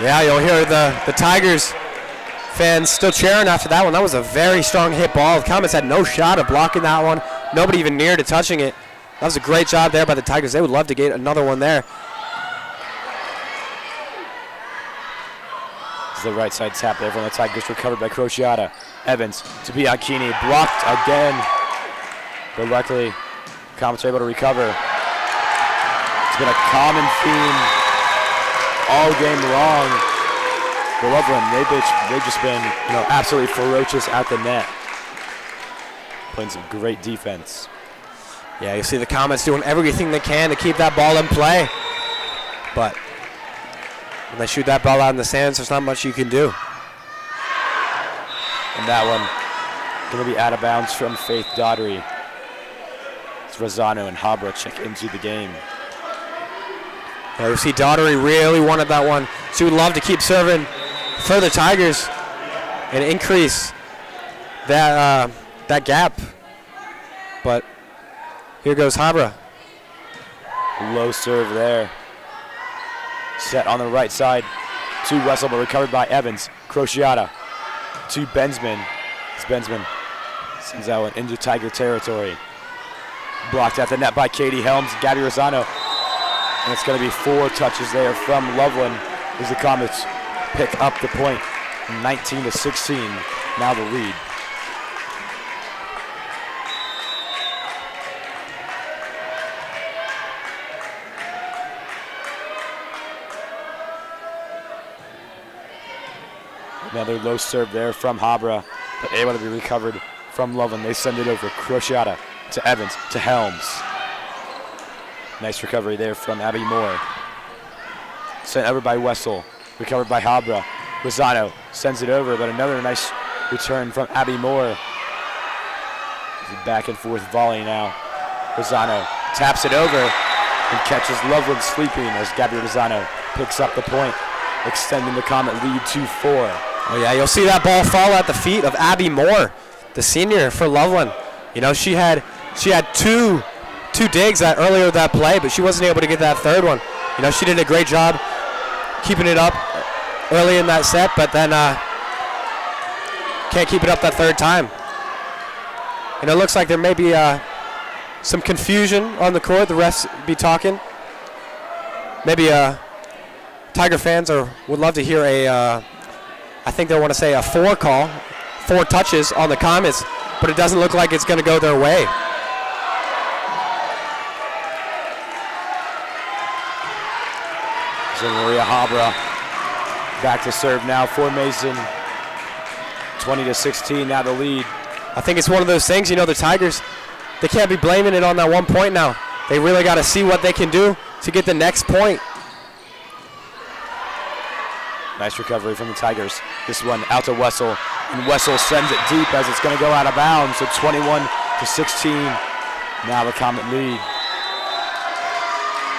Speaker 2: Yeah, you'll hear the Tigers fans still cheering after that one. That was a very strong hit ball. The Comets had no shot of blocking that one. Nobody even near to touching it. That was a great job there by the Tigers. They would love to get another one there.
Speaker 1: This is the right side tap there from the Tigers, recovered by Crociata. Evans to Bianchini, blocked again. But luckily, Comets are able to recover. It's been a common theme all game long. The Loveland, they've just been, absolutely ferocious at the net. Playing some great defense.
Speaker 2: Yeah, you see the Comets doing everything they can to keep that ball in play. But when they shoot that ball out in the stands, there's not much you can do.
Speaker 1: And that one going to be out of bounds from Faith Daughtery. It's Rosano and Habra check into the game.
Speaker 2: Yeah, you see Daughtery really wanted that one. She would love to keep serving for the Tigers and increase that gap. But here goes Habra.
Speaker 1: Low serve there. Set on the right side to Wessel, but recovered by Evans. Crociata to Bensman. As Bensman sends that one into Tiger territory. Blocked at the net by Katie Helms, Gabby Rosano. And it's going to be 4 touches there from Loveland as the Comets pick up the point. 19-16, now the lead. Another low serve there from Habra, but able to be recovered from Loveland. They send it over. Crociata to Evans to Helms. Nice recovery there from Abby Moore. Sent over by Wessel. Recovered by Habra. Rosano sends it over, but another nice return from Abby Moore. It's a back and forth volley now. Rosano taps it over and catches Loveland sleeping as Gabby Rosano picks up the point, extending the Comet lead to 4.
Speaker 2: Oh yeah, you'll see that ball fall at the feet of Abby Moore, the senior for Loveland. She had two digs earlier that play, but she wasn't able to get that third one. She did a great job keeping it up early in that set, but then can't keep it up that third time. It looks like there may be some confusion on the court. The refs be talking. Maybe Tiger fans would love to hear I think they want to say a 4 call, 4 touches on the Comets, but it doesn't look like it's going to go their way.
Speaker 1: So Maria Habra back to serve now for Mason. 20-16, now the lead.
Speaker 2: I think it's one of those things, the Tigers, they can't be blaming it on that 1 point now. They really got to see what they can do to get the next point.
Speaker 1: Nice recovery from the Tigers. This one out to Wessel, and Wessel sends it deep as it's going to go out of bounds. So 21-16, now the Comet lead.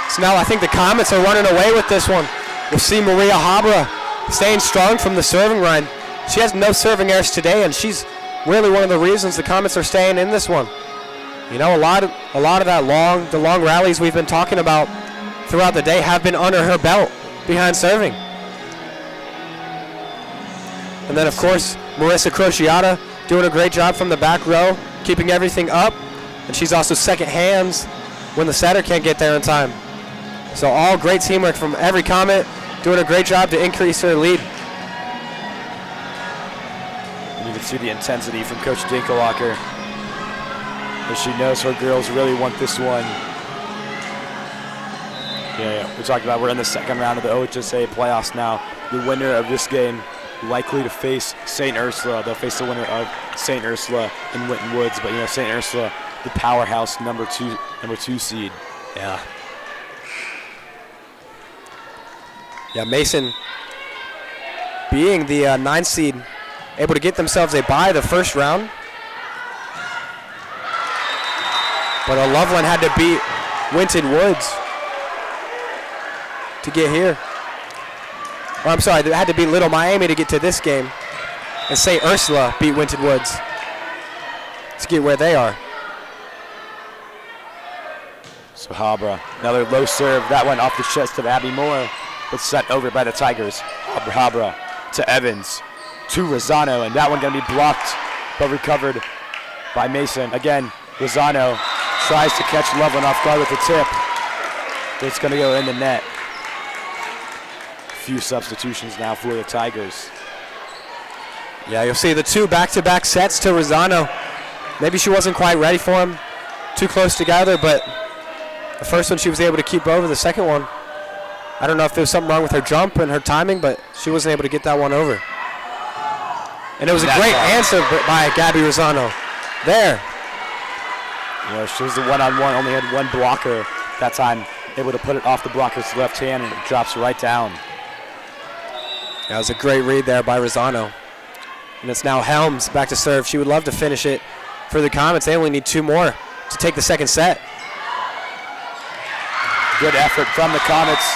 Speaker 2: So now I think the Comets are running away with this one. We'll see Maria Habra staying strong from the serving line. She has no serving errors today, and she's really one of the reasons the Comets are staying in this one. A lot of that the long rallies we've been talking about throughout the day have been under her belt behind serving. And then, of course, Marissa Crociata doing a great job from the back row, keeping everything up. And she's also second hands when the setter can't get there in time. So all great teamwork from every Comet, doing a great job to increase her lead.
Speaker 1: And you can see the intensity from Coach Dinkelwacker, as she knows her girls really want this one. Yeah, we talked about we're in the second round of the OHSAA playoffs now. The winner of this game likely to face St. Ursula. They'll face the winner of St. Ursula and Winton Woods, but St. Ursula, the powerhouse number two seed.
Speaker 2: Yeah. Yeah, Mason being the 9 seed, able to get themselves a bye the first round. But Loveland had to beat Winton Woods to get here. I'm sorry, they had to beat Little Miami to get to this game. And St. Ursula beat Winton Woods to get where they are.
Speaker 1: So Habra, another low serve. That went off the chest of Abby Moore, but set over by the Tigers. Habra to Evans, to Rosano, and that one going to be blocked, but recovered by Mason. Again, Rosano tries to catch Loveland off guard with the tip. It's going to go in the net. few substitutions now for the Tigers.
Speaker 2: Yeah, you'll see the 2 back-to-back sets to Rosano. Maybe she wasn't quite ready for him, too close together, but the first one she was able to keep over. The second one, I don't know if there was something wrong with her jump and her timing, but she wasn't able to get that one over. And it was a great answer by Gabby Rosano. There.
Speaker 1: Yeah, she was the one-on-one, only had one blocker that time, able to put it off the blocker's left hand, and it drops right down.
Speaker 2: That was a great read there by Rosano. And it's now Helms back to serve. She would love to finish it for the Comets. They only need 2 more to take the second set.
Speaker 1: Good effort from the Comets.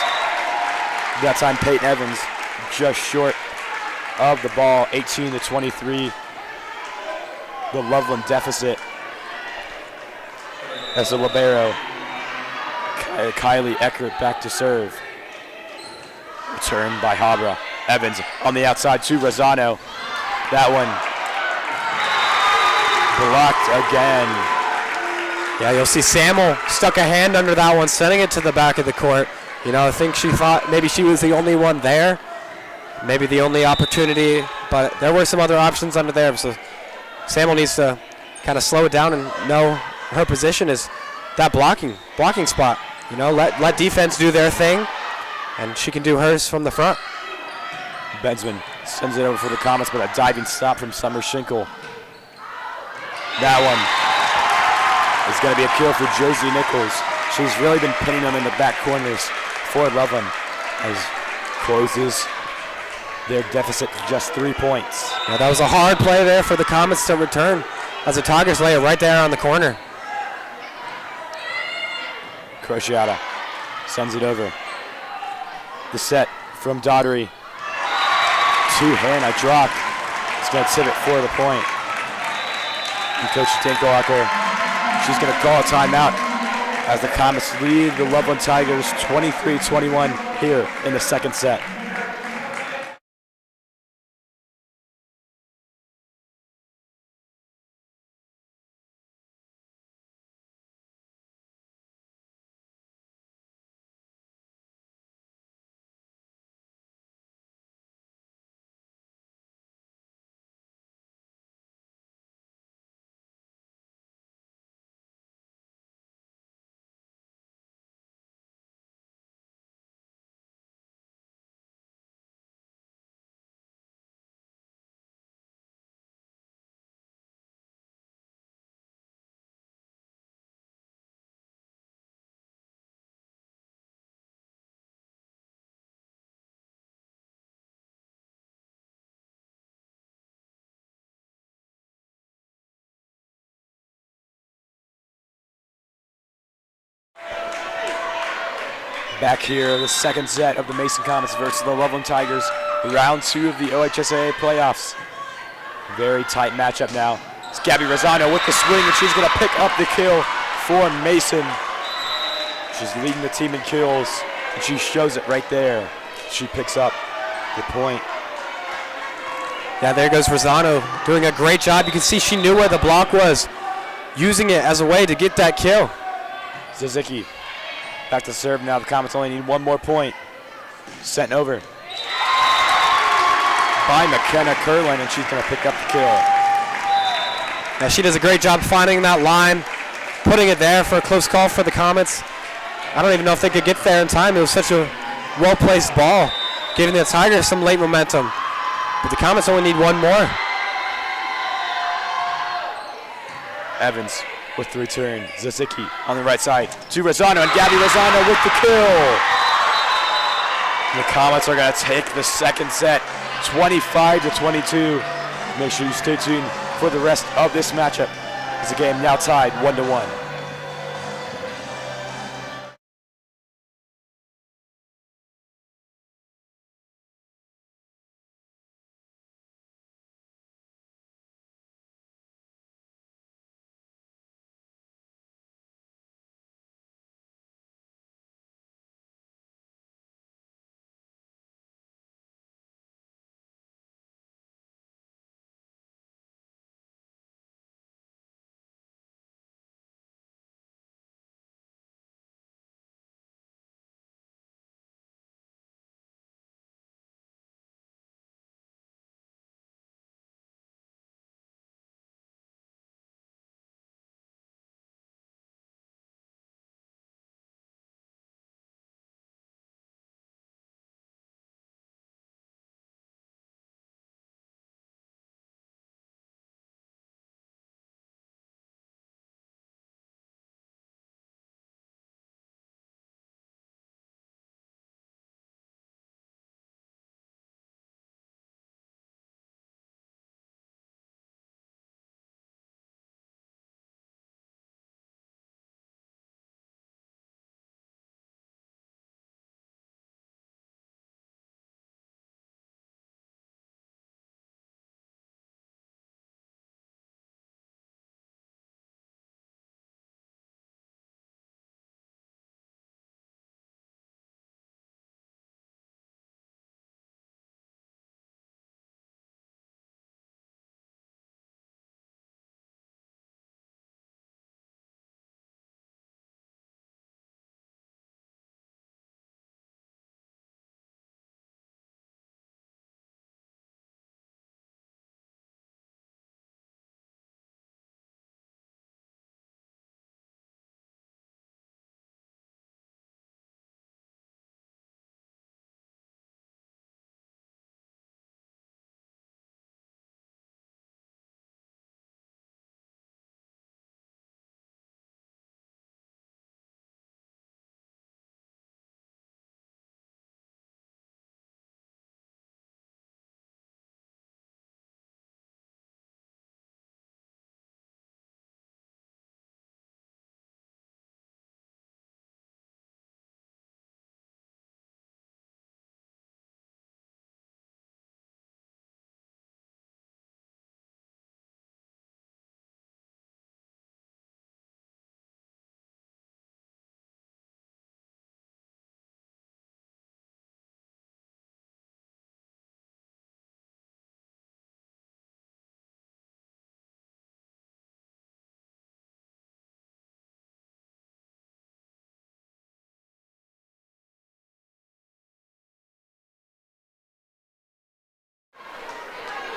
Speaker 1: That time Peyton Evans just short of the ball, 18-23. The Loveland deficit. As the libero, Kylie Eckert back to serve. Return by Habra. Evans on the outside to Rosano. That one blocked again.
Speaker 2: Yeah, you'll see Samuel stuck a hand under that one, sending it to the back of the court. You know, I think she thought maybe she was the only one there, maybe the only opportunity, but there were some other options under there. So Samuel needs to kind of slow it down and know her position is that blocking spot. You know, let defense do their thing, and she can do hers from the front.
Speaker 1: Bensman sends it over for the Comets, but a diving stop from Summer Schinkel. That one is going to be a kill for Josie Nichols. She's really been pinning them in the back corners for Loveland, as closes their deficit to just 3 points.
Speaker 2: Yeah, that was a hard play there for the Comets to return, as the Tigers lay it right there on the corner.
Speaker 1: Crociata sends it over. The set from Daughtery to Hannah Drock. It's going to tip it for the point. And Coach Tinkelhocker, she's going to call a timeout as the Comets lead the Loveland Tigers 23-21 here in the second set. Back here, the second set of the Mason Comets versus the Loveland Tigers. Round 2 of the OHSAA playoffs. Very tight matchup now. It's Gabby Rosano with the swing, and she's going to pick up the kill for Mason. She's leading the team in kills, and she shows it right there. She picks up the point.
Speaker 2: Yeah, there goes Rosano doing a great job. You can see she knew where the block was, using it as a way to get that kill.
Speaker 1: Zazicki back to serve now. The Comets only need 1 more point. Sent over by McKenna Curlin, and she's going to pick up the kill.
Speaker 2: Now she does a great job finding that line, putting it there for a close call for the Comets. I don't even know if they could get there in time. It was such a well-placed ball, giving the Tigers some late momentum. But the Comets only need 1 more.
Speaker 1: Evans with the return. Zazicki on the right side to Rosano, and Gabby Rosano with the kill. The Comets are going to take the second set 25-22. Make sure you stay tuned for the rest of this matchup. It's a game now tied 1-1.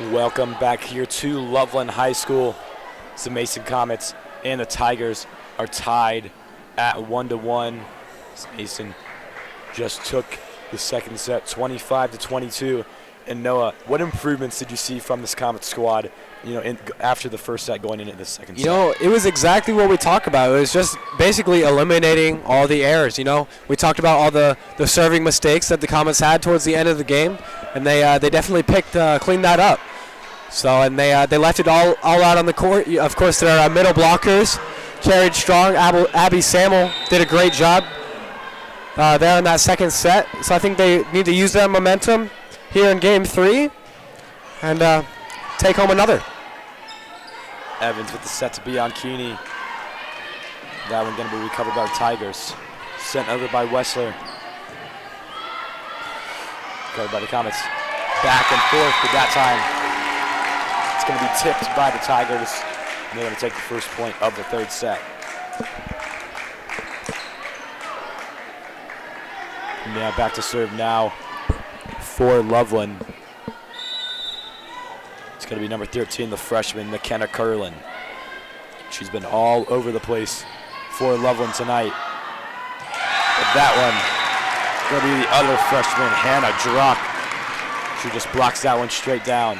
Speaker 1: Welcome back here to Loveland High School. The Mason Comets and the Tigers are tied at 1-1. Mason just took the second set 25-22. And Noah, what improvements did you see from this Comet squad, after the first set going into the second set?
Speaker 2: It was exactly what we talked about. It was just basically eliminating all the errors. We talked about all the serving mistakes that the Comets had towards the end of the game, and they definitely cleaned that up. So, and they left it all out on the court. Of course, their middle blockers carried strong. Abby Samuel did a great job there in that second set. So I think they need to use that momentum here in Game 3 and take home another.
Speaker 1: Evans with the set to Bianchini. That one going to be recovered by the Tigers. Sent over by Wessler. Recovered by the Comets. Back and forth, but that time it's going to be tipped by the Tigers. And they're going to take the first point of the third set. Now back to serve now for Loveland. It's going to be number 13, the freshman, McKenna Curlin. She's been all over the place for Loveland tonight. But that one, going to be the other freshman, Hannah Drock. She just blocks that one straight down.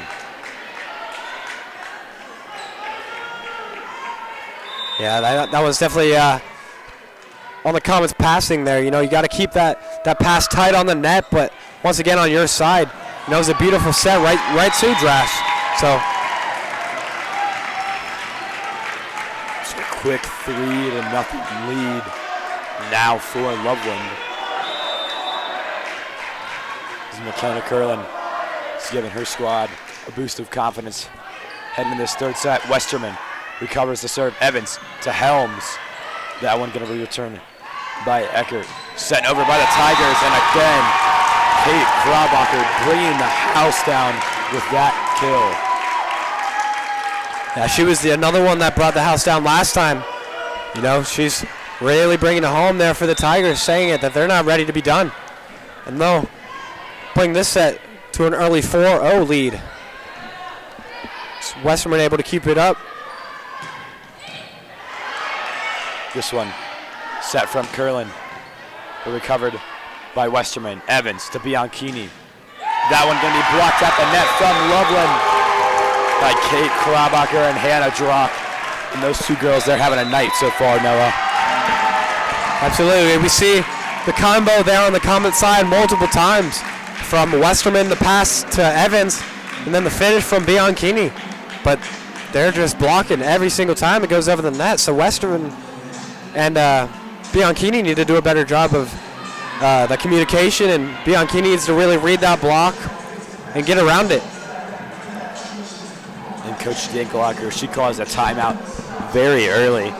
Speaker 2: Yeah, that was definitely on the Comets passing there. You got to keep that pass tight on the net, but once again on your side, it was a beautiful set right to Drash. So
Speaker 1: it's a quick 3-0 lead now for Loveland. This is McKenna Curlin. She's giving her squad a boost of confidence heading into this third set. Westerman recovers the serve. Evans to Helms. That one going to be returned by Eckert. Sent over by the Tigers, and again, Kate Grabacher bringing the house down with that kill.
Speaker 2: Yeah, she was another one that brought the house down last time. She's really bringing it home there for the Tigers, saying that they're not ready to be done. And they'll bring this set to an early 4-0 lead. Westerman able to keep it up.
Speaker 1: This one set from Curlin, but recovered by Westerman. Evans to Bianchini. That one going to be blocked at the net from Loveland by Kate Krabacher and Hannah Drock. And those two girls, they're having a night so far, Noah.
Speaker 2: Absolutely. We see the combo there on the Comet side multiple times. From Westerman, the pass to Evans, and then the finish from Bianchini. But they're just blocking every single time it goes over the net. So Westerman and Bianchini need to do a better job of the communication, and Bianchini needs to really read that block and get around it.
Speaker 1: And Coach Dinkelacker, she calls a timeout very early,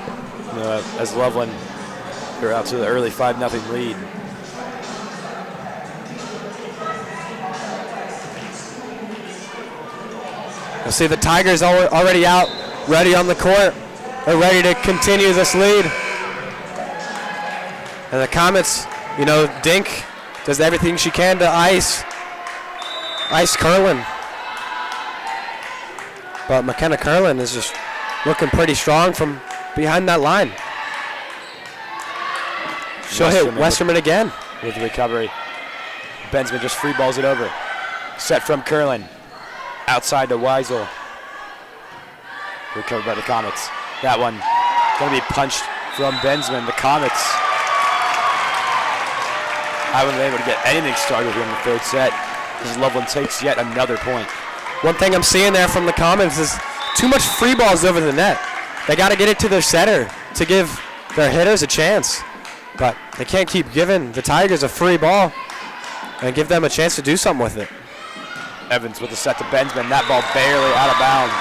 Speaker 1: as Loveland are out to the early 5-0 lead.
Speaker 2: You'll see the Tigers already out, ready on the court. They're ready to continue this lead. And the Comets, Dink does everything she can to ice Curlin. But McKenna Curlin is just looking pretty strong from behind that line. She'll hit Westerman again.
Speaker 1: With the recovery. Bensman just free balls it over. Set from Curlin. Outside to Weisel. Recovered by the Comets. That one going to be punched from Bensman. The Comets haven't been able to get anything started here in the third set as Loveland takes yet another point.
Speaker 2: One thing I'm seeing there from the Comets is too much free balls over the net. They got to get it to their setter to give their hitters a chance. But they can't keep giving the Tigers a free ball and give them a chance to do something with it.
Speaker 1: Evans with the set to Bensman. That ball barely out of bounds.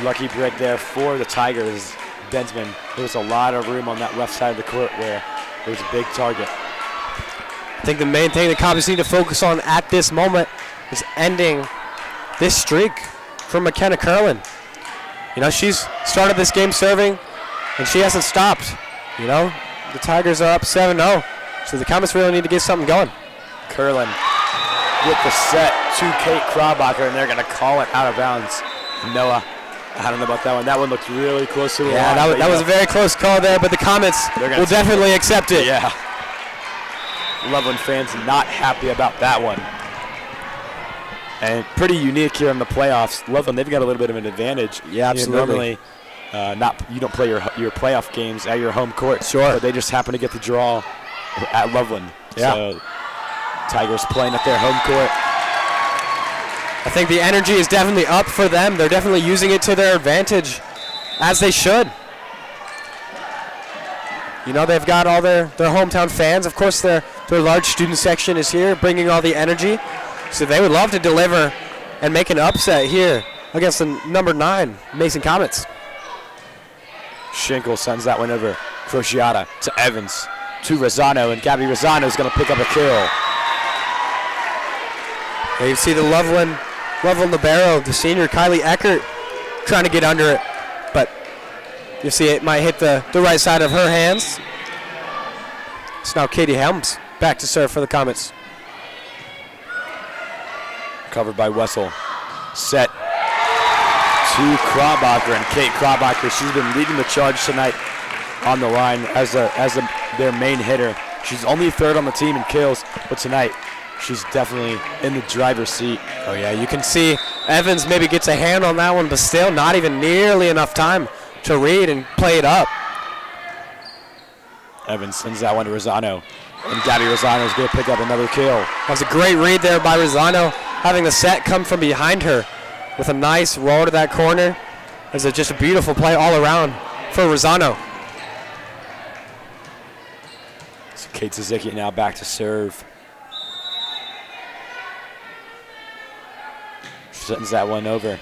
Speaker 1: Lucky break there for the Tigers. Bensman, there was a lot of room on that left side of the court where there was a big target.
Speaker 2: I think the main thing the Comets need to focus on at this moment is ending this streak for McKenna Curlin. She's started this game serving, and she hasn't stopped. The Tigers are up 7-0, so the Comets really need to get something going.
Speaker 1: Curlin with the set to Kate Krabacher, and they're going to call it out of bounds. Noah, I don't know about that one. That one looked really close to the line.
Speaker 2: Yeah, that was a very close call there, but the Comets will definitely accept it.
Speaker 1: Yeah. Loveland fans not happy about that one. And pretty unique here in the playoffs. Loveland, they've got a little bit of an advantage.
Speaker 2: Yeah, absolutely.
Speaker 1: Normally, you don't play your playoff games at your home court.
Speaker 2: Sure.
Speaker 1: But they just happen to get the draw at Loveland.
Speaker 2: Yeah.
Speaker 1: So Tigers playing at their home court.
Speaker 2: I think the energy is definitely up for them. They're definitely using it to their advantage, as they should. You know, they've got all their hometown fans. Of course, their large student section is here, bringing all the energy. So they would love to deliver and make an upset here against the number 9 Mason Comets.
Speaker 1: Schinkel sends that one over. Crociata to Evans to Rosano, and Gabby Rosano is going to pick up a kill.
Speaker 2: There you see the Loveland libero, the senior Kylie Eckert, trying to get under it, but you see it might hit the right side of her hands. So now Katie Helms back to serve for the Comets.
Speaker 1: Covered by Wessel. Set to Krabacher, and Kate Krabacher, she's been leading the charge tonight on the line as their main hitter. She's only 3rd on the team in kills, but tonight she's definitely in the driver's seat.
Speaker 2: Oh yeah, you can see Evans maybe gets a hand on that one, but still not even nearly enough time to read and play it up. Evans
Speaker 1: sends that one to Rosano, and Gabby Rosano is going to pick up another kill.
Speaker 2: That was a great read there by Rosano, having the set come from behind her with a nice roll to that corner. It's just a beautiful play all around for Rosano.
Speaker 1: So Kate Suzuki now back to serve. She sends that one over.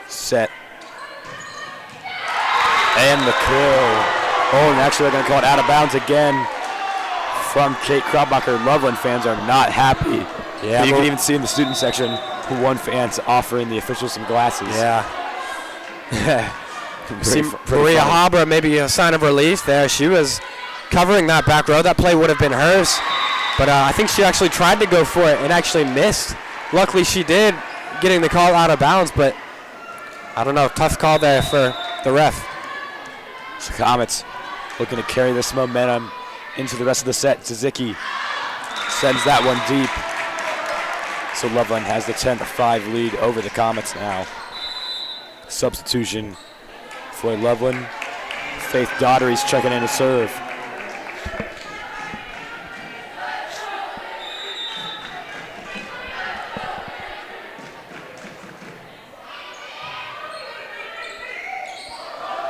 Speaker 1: Set. And the kill. Oh, and actually they're going to call it out of bounds again from Kate Krabacher. Loveland fans are not happy.
Speaker 2: Yeah,
Speaker 1: you can even see in the student section one fan's offering the officials some glasses.
Speaker 2: Yeah. See Maria Habra, maybe a sign of relief there. She was covering that back row. That play would have been hers, but I think she actually tried to go for it and actually missed. Luckily she did, getting the call out of bounds, but I don't know, tough call there for the ref.
Speaker 1: So Comets looking to carry this momentum into the rest of the set. Suzuki sends that one deep. So Loveland has the 10-5 lead over the Comets now. Substitution for Loveland. Faith Daughtery's checking in to serve.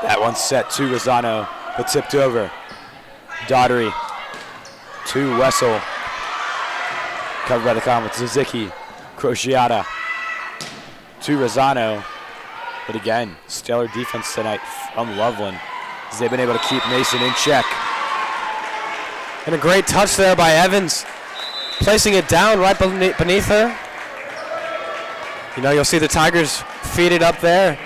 Speaker 1: That one's set to Rosano, but tipped over. Daughtery to Wessel. Covered by the Comets. Suzuki, Crociata to Rosano. But again, stellar defense tonight from Loveland, as they've been able to keep Mason in check.
Speaker 2: And a great touch there by Evans, placing it down right beneath her. You know, you'll see the Tigers feed it up there.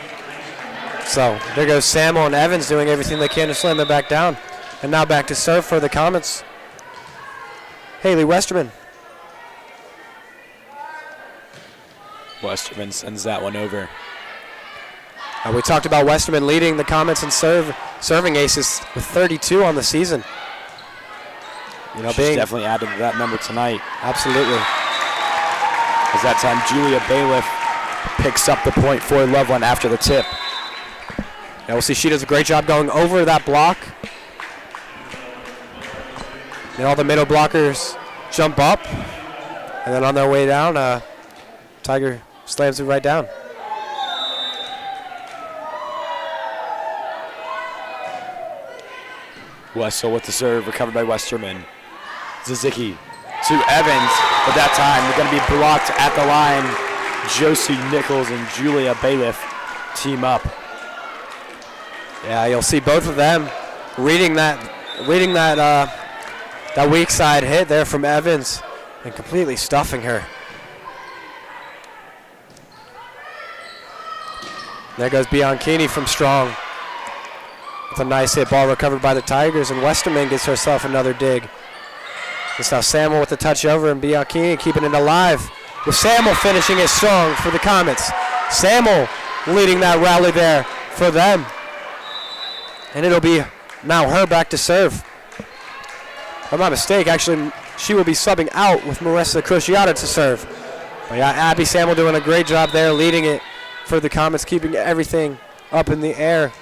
Speaker 2: So there goes Samuel and Evans doing everything they can to slam it back down. And now back to serve for the Comets. Haley Westerman.
Speaker 1: Westerman sends that one over.
Speaker 2: We talked about Westerman leading the Comets in serving aces with 32 on the season. You know,
Speaker 1: she's definitely added to that number tonight.
Speaker 2: Absolutely.
Speaker 1: As that time, Julia Bailiff picks up the point for Loveland after the tip.
Speaker 2: Now we'll see she does a great job going over that block. And all the middle blockers jump up. And then on their way down, Tiger slams it right down.
Speaker 1: Wessel with the serve, recovered by Westerman. Suzuki to Evans, but that time they're going to be blocked at the line. Josie Nichols and Julia Bailiff team up.
Speaker 2: Yeah, you'll see both of them reading that weak side hit there from Evans and completely stuffing her. There goes Bianchini from strong. With a nice hit, ball recovered by the Tigers, and Westerman gets herself another dig. It's now Samuel with the touch over and Bianchini keeping it alive. With Samuel finishing it strong for the Comets. Samuel leading that rally there for them. And it'll be now her back to serve. If I'm not mistaken, actually, she will be subbing out with Marissa Crociata to serve. But yeah, Abby Samuel doing a great job there, leading it for the Comets, keeping everything up in the air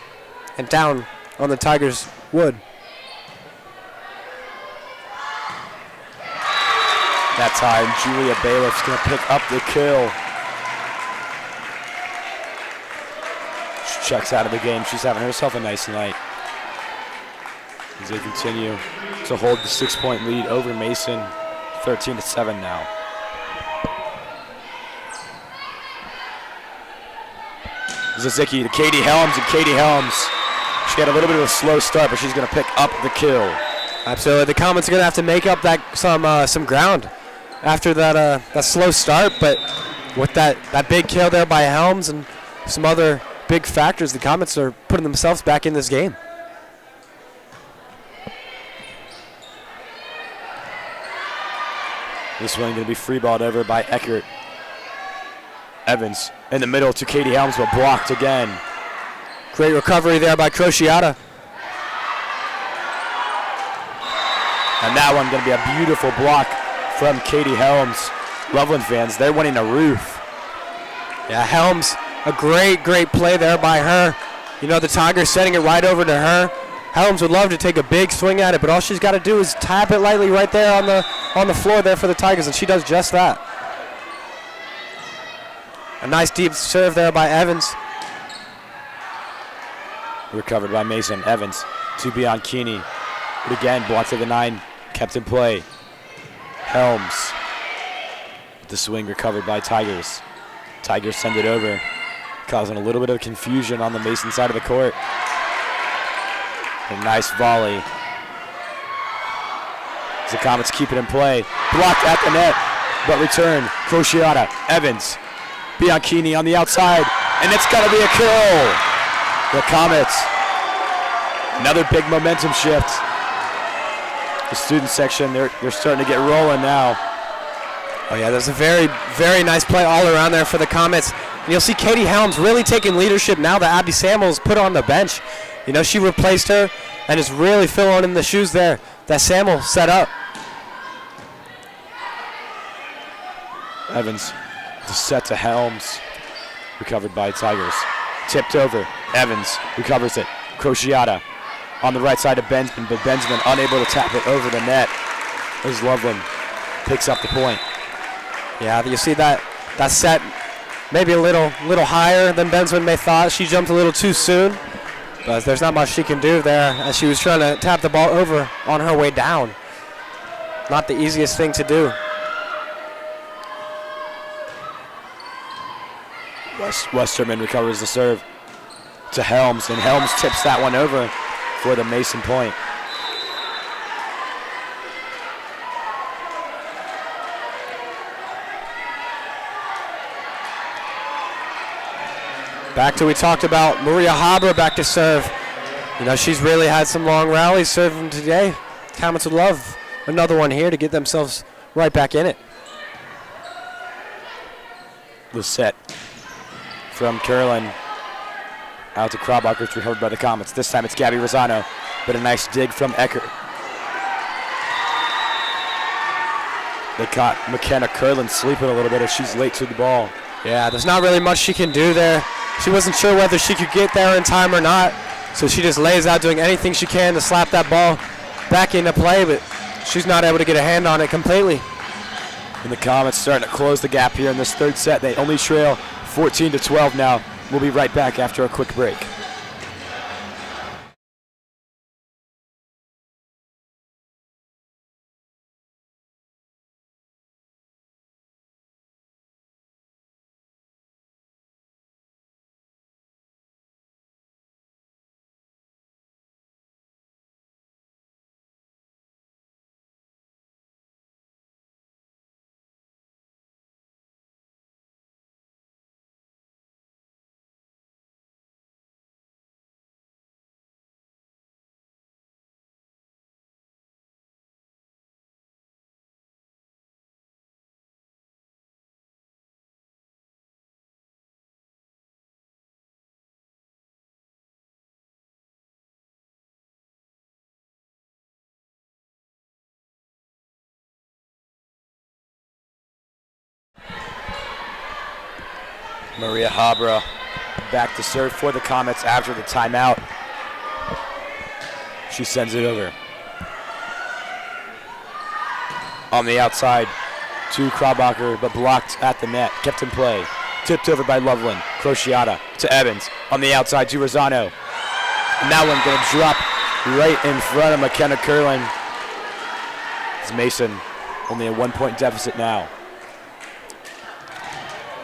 Speaker 2: and down on the Tigers' wood.
Speaker 1: That time, Julia Bailiff's going to pick up the kill. She checks out of the game. She's having herself a nice night. As they continue to hold the 6-point lead over Mason, 13-7 now. Zazicki to Katie Helms, and Katie Helms, she got a little bit of a slow start, but she's going to pick up the kill.
Speaker 2: Absolutely, the Comets are going to have to make up that some ground after that slow start, but with that big kill there by Helms and some other big factors, the Comets are putting themselves back in this game.
Speaker 1: This one going to be free-balled over by Eckert. Evans in the middle to Katie Helms, but blocked again.
Speaker 2: Great recovery there by Crociata.
Speaker 1: And that one going to be a beautiful block from Katie Helms. Loveland fans, they're winning a roof.
Speaker 2: Yeah, Helms, a great play there by her. You know, the Tigers setting it right over to her. Helms would love to take a big swing at it, but all she's got to do is tap it lightly right there on the floor there for the Tigers, and she does just that. A nice deep serve there by Evans.
Speaker 1: Recovered by Mason. Evans to Bianchini. But again, blocked to the 9, kept in play. Helms. The swing recovered by Tigers. Tigers send it over, causing a little bit of confusion on the Mason side of the court. A nice volley. The Comets keep it in play. Blocked at the net, but return. Crociata, Evans, Bianchini on the outside, and it's got to be a kill. The Comets, another big momentum shift. The student section, they're starting to get rolling now.
Speaker 2: Oh yeah, there's a very nice play all around there for the Comets. And you'll see Katie Helms really taking leadership now that Abby Samuels put on the bench. You know, she replaced her and is really filling in the shoes there that Samuel set up.
Speaker 1: Evans, the set to Helms, recovered by Tigers. Tipped over, Evans recovers it. Crociata on the right side of Bensman, but Bensman unable to tap it over the net as Loveland picks up the point.
Speaker 2: Yeah, you see that set maybe a little higher than Bensman may thought. She jumped a little too soon, but there's not much she can do there as she was trying to tap the ball over on her way down. Not the easiest thing to do.
Speaker 1: Westerman recovers the serve to Helms, and Helms tips that one over for the Mason point.
Speaker 2: Back to we talked about Maria Haber back to serve. You know, she's really had some long rallies serving today. Comets would love another one here to get themselves right back in it.
Speaker 1: The set from Curlin out to Krabacher, it's recovered by the Comets. This time it's Gabby Rosano, but a nice dig from Eckert. They caught McKenna Curlin sleeping a little bit as she's late to the ball.
Speaker 2: Yeah, there's not really much she can do there. She wasn't sure whether she could get there in time or not, so she just lays out doing anything she can to slap that ball back into play, but she's not able to get a hand on it completely.
Speaker 1: And the Comets starting to close the gap here in this third set. They only trail 14-12 now. We'll be right back after a quick break. Maria Habra back to serve for the Comets after the timeout. She sends it over. On the outside to Kraubacher, but blocked at the net. Kept in play. Tipped over by Loveland. Crociata to Evans. On the outside to Rosano. And that one going to drop right in front of McKenna Curlin. It's Mason. Only a 1-point deficit now.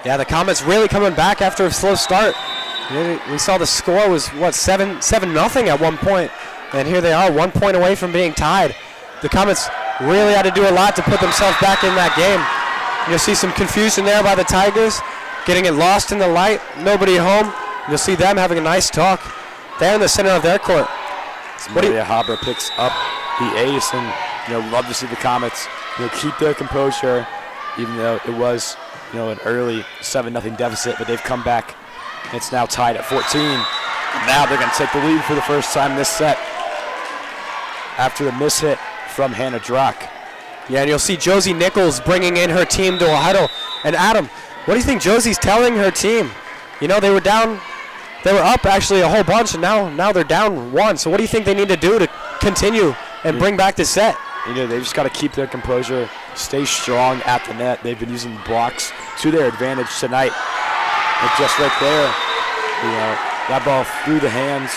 Speaker 2: Yeah, the Comets really coming back after a slow start. We saw the score was, what, 7-0 at one point. And here they are, 1 point away from being tied. The Comets really had to do a lot to put themselves back in that game. You'll see some confusion there by the Tigers, getting it lost in the light, nobody home. You'll see them having a nice talk. They're in the center of their court.
Speaker 1: Maria Habra picks up the ace, and love to see the Comets keep their composure, even though it was an early 7-0 deficit, but they've come back. It's now tied at 14. And now they're going to take the lead for the first time this set after the miss-hit from Hannah Drock.
Speaker 2: Yeah, and you'll see Josie Nichols bringing in her team to a huddle. And Adam, what do you think Josie's telling her team? They were down, they were up actually a whole bunch, and now they're down one. So what do you think they need to do to continue and bring back the set?
Speaker 1: They just got to keep their composure, stay strong at the net. They've been using blocks to their advantage tonight. But just right there, that ball through the hands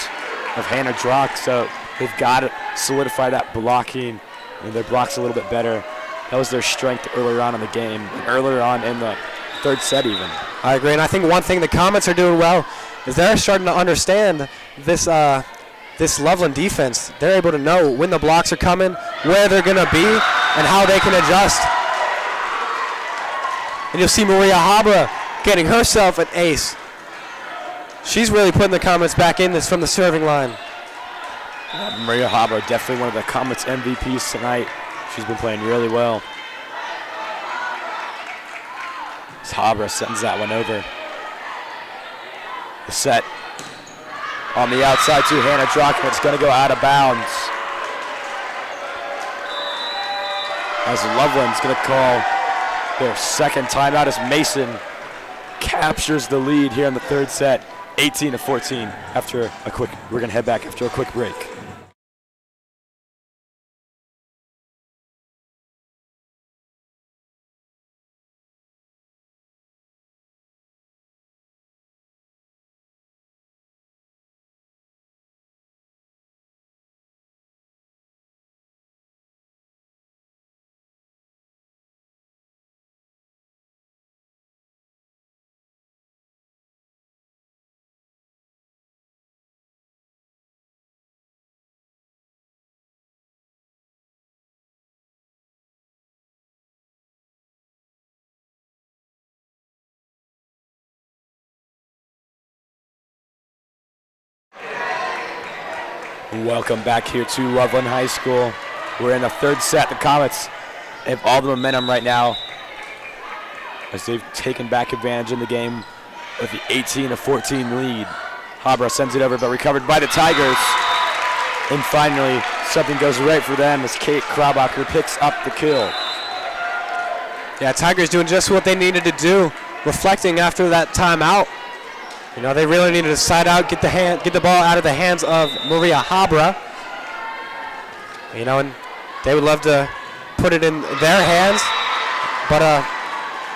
Speaker 1: of Hannah Drock, so they've got to solidify that blocking, and their blocks a little bit better. That was their strength earlier on in the game, and earlier on in the third set even.
Speaker 2: I agree, and I think one thing the Comets are doing well is they're starting to understand this Loveland defense. They're able to know when the blocks are coming, where they're going to be, and how they can adjust. And you'll see Maria Habra getting herself an ace. She's really putting the Comets back in this from the serving line.
Speaker 1: Yeah, Maria Habra, definitely one of the Comets' MVPs tonight. She's been playing really well. As Habra sends that one over. The set on the outside to Hannah Drock, and it's going to go out of bounds. As Loveland's going to call their second timeout as Mason captures the lead here in the third set, 18-14. We're going to head back after a quick break. Welcome back here to Loveland High School. We're in the third set. The Comets have all the momentum right now as they've taken back advantage in the game with the 18-14 lead. Habra sends it over, but recovered by the Tigers. And finally, something goes right for them as Kate Kraubacher picks up the kill.
Speaker 2: Yeah, Tigers doing just what they needed to do, reflecting after that timeout. They really needed to side out, get the ball out of the hands of Maria Habra. And they would love to put it in their hands. But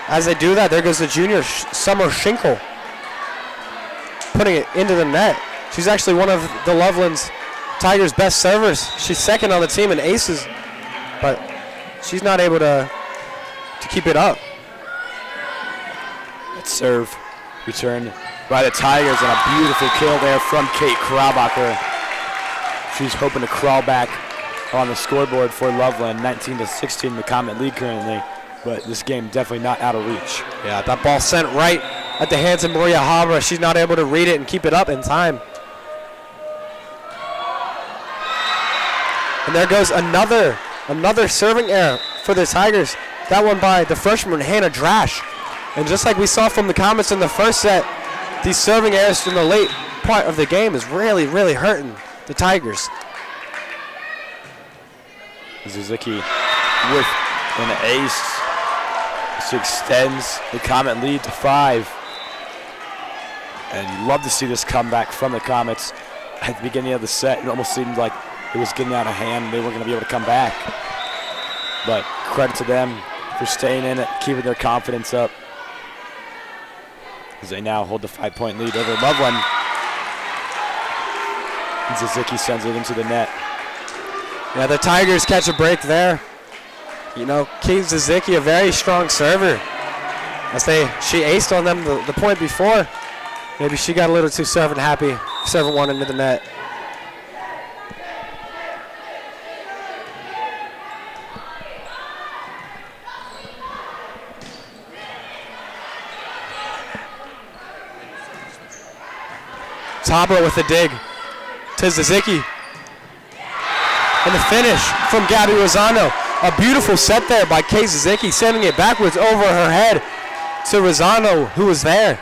Speaker 2: as they do that, there goes the junior Summer Schinkel, putting it into the net. She's actually one of the Loveland's Tigers' best servers. She's second on the team in aces, but she's not able to keep it up.
Speaker 1: Let's serve, return by the Tigers, and a beautiful kill there from Kate Kraubacher. She's hoping to crawl back on the scoreboard for Loveland. 19-16 the Comet lead currently, but this game definitely not out of reach.
Speaker 2: Yeah, that ball sent right at the hands of Maria Habra. She's not able to read it and keep it up in time. And there goes another serving error for the Tigers. That one by the freshman Hannah Drash. And just like we saw from the Comets in the first set, these serving errors in the late part of the game is really, really hurting the Tigers.
Speaker 1: Suzuki with an ace. She extends the Comet lead to 5. And you love to see this comeback from the Comets. At the beginning of the set, it almost seemed like it was getting out of hand and they weren't going to be able to come back. But credit to them for staying in it, keeping their confidence up, as they now hold the 5-point lead over Loveland. And Zizicki sends it into the net.
Speaker 2: Yeah, the Tigers catch a break there. You know, Kate Zizicki, a very strong server. She aced on them the point before. Maybe she got a little too serving happy, serving one into the net. Tabra with the dig to Zizicki. And the finish from Gabby Rosano. A beautiful set there by Kate Zizicki, sending it backwards over her head to Rosano, who was there.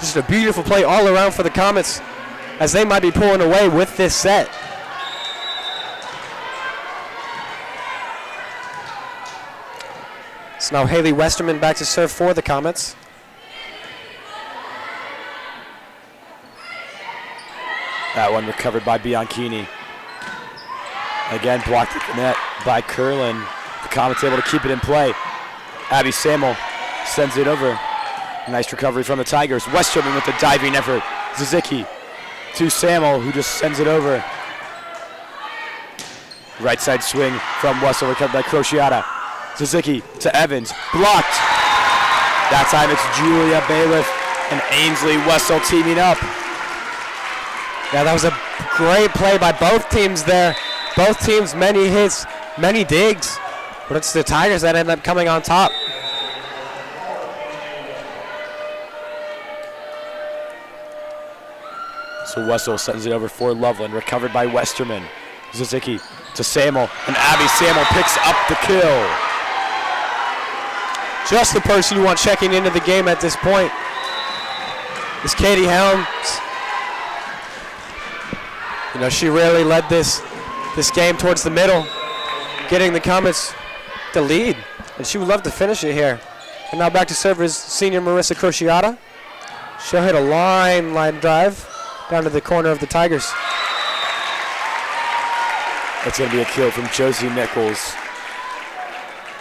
Speaker 2: Just a beautiful play all around for the Comets, as they might be pulling away with this set. So now Haley Westerman back to serve for the Comets.
Speaker 1: That one recovered by Bianchini. Again, blocked at the net by Curlin. The Comets able to keep it in play. Abby Samuel sends it over. Nice recovery from the Tigers. Westerman with the diving effort. Zizicki to Samuel, who just sends it over. Right side swing from Wessel, recovered by Crociata. Zizicki to Evans, blocked. That time it's Julia Bailiff and Ainsley Wessel teaming up.
Speaker 2: Yeah, that was a great play by both teams there. Both teams, many hits, many digs. But it's the Tigers that end up coming on top.
Speaker 1: So Wessel sends it over for Loveland, recovered by Westerman. Zizicki to Samuel, and Abby Samuel picks up the kill.
Speaker 2: Just the person you want checking into the game at this point is Katie Helms. You know, she really led this game towards the middle, getting the Comets the lead, and she would love to finish it here. And now back to serve is senior Marissa Crociata. She'll hit a line drive down to the corner of the Tigers.
Speaker 1: It's going to be a kill from Josie Nichols.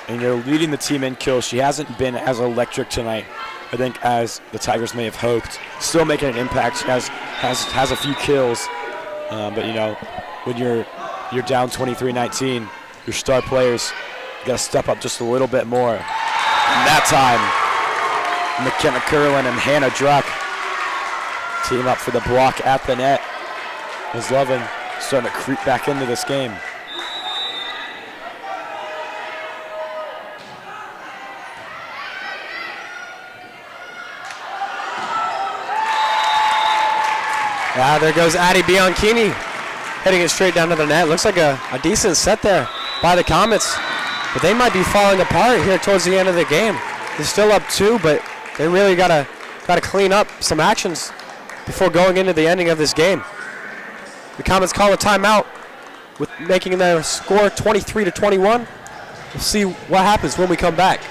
Speaker 1: And you're leading the team in kills. She hasn't been as electric tonight, I think, as the Tigers may have hoped. Still making an impact. She has a few kills. But, you know, when you're down 23-19, your star players got to step up just a little bit more. And that time, McKenna Curlin and Hannah Druck team up for the block at the net, as Loveland starting to creep back into this game.
Speaker 2: Yeah, there goes Addie Bianchini, heading it straight down to the net. Looks like a decent set there by the Comets, but they might be falling apart here towards the end of the game. They're still up 2, but they really gotta clean up some actions before going into the ending of this game. The Comets call a timeout, with making their score 23-21. We'll see what happens when we come back.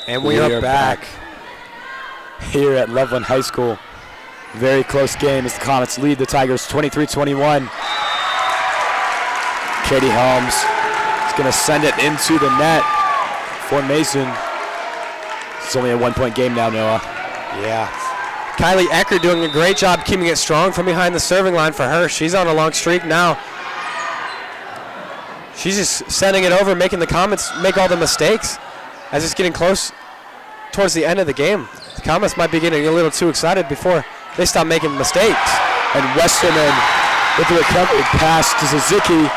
Speaker 2: And we are back
Speaker 1: here at Loveland High School. Very close game as the Comets lead the Tigers 23-21. Katie Helms is going to send it into the net for Mason. It's only a 1-point game now, Noah.
Speaker 2: Yeah. Kylie Ecker doing a great job keeping it strong from behind the serving line for her. She's on a long streak now. She's just sending it over, making the Comets make all the mistakes. As it's getting close towards the end of the game, the Comets might be getting a little too excited before they stop making mistakes.
Speaker 1: And Westerman with the recovery pass to Zizicki,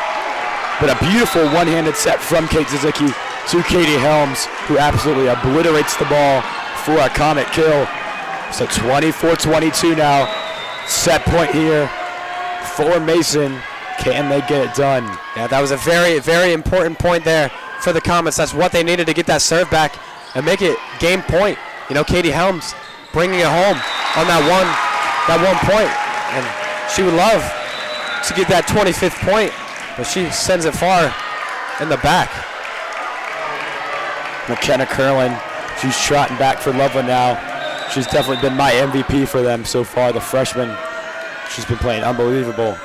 Speaker 1: But a beautiful one-handed set from Kate Suzuki to Katie Helms, who absolutely obliterates the ball for a Comet kill. So 24-22 now. Set point here for Mason. Can they get it done?
Speaker 2: Yeah, that was a very, very important point there for the Comets. That's what they needed to get that serve back and make it game point. You know, Katie Helms bringing it home on that one point. And she would love to get that 25th point, but she sends it far in the back.
Speaker 1: McKenna Curlin, she's trotting back for Loveland now. She's definitely been my MVP for them so far, the freshman. She's been playing unbelievable.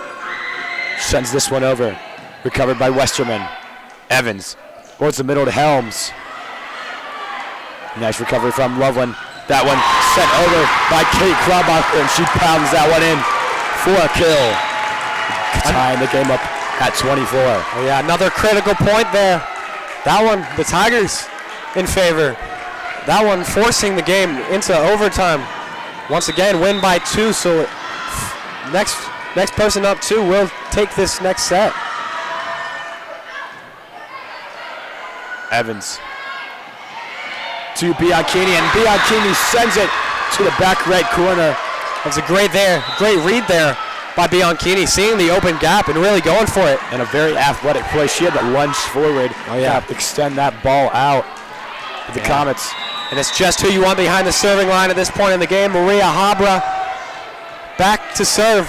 Speaker 1: Sends this one over. Recovered by Westerman. Evans towards the middle to Helms. Nice recovery from Loveland. That one sent over by Kate Krombacher, and she pounds that one in for a kill. Tying the game up at 24.
Speaker 2: Oh yeah, another critical point there. That one, the Tigers in favor. That one forcing the game into overtime. Once again, win by 2, so next person up 2 will take this next set.
Speaker 1: Evans to Bianchini, and Bianchini sends it to the back right corner.
Speaker 2: That's a great read there by Bianchini, seeing the open gap and really going for it.
Speaker 1: And a very athletic play. She had to lunge forward. Oh yeah, extend that ball out to the Comets.
Speaker 2: And it's just who you want behind the serving line at this point in the game. Maria Habra back to serve.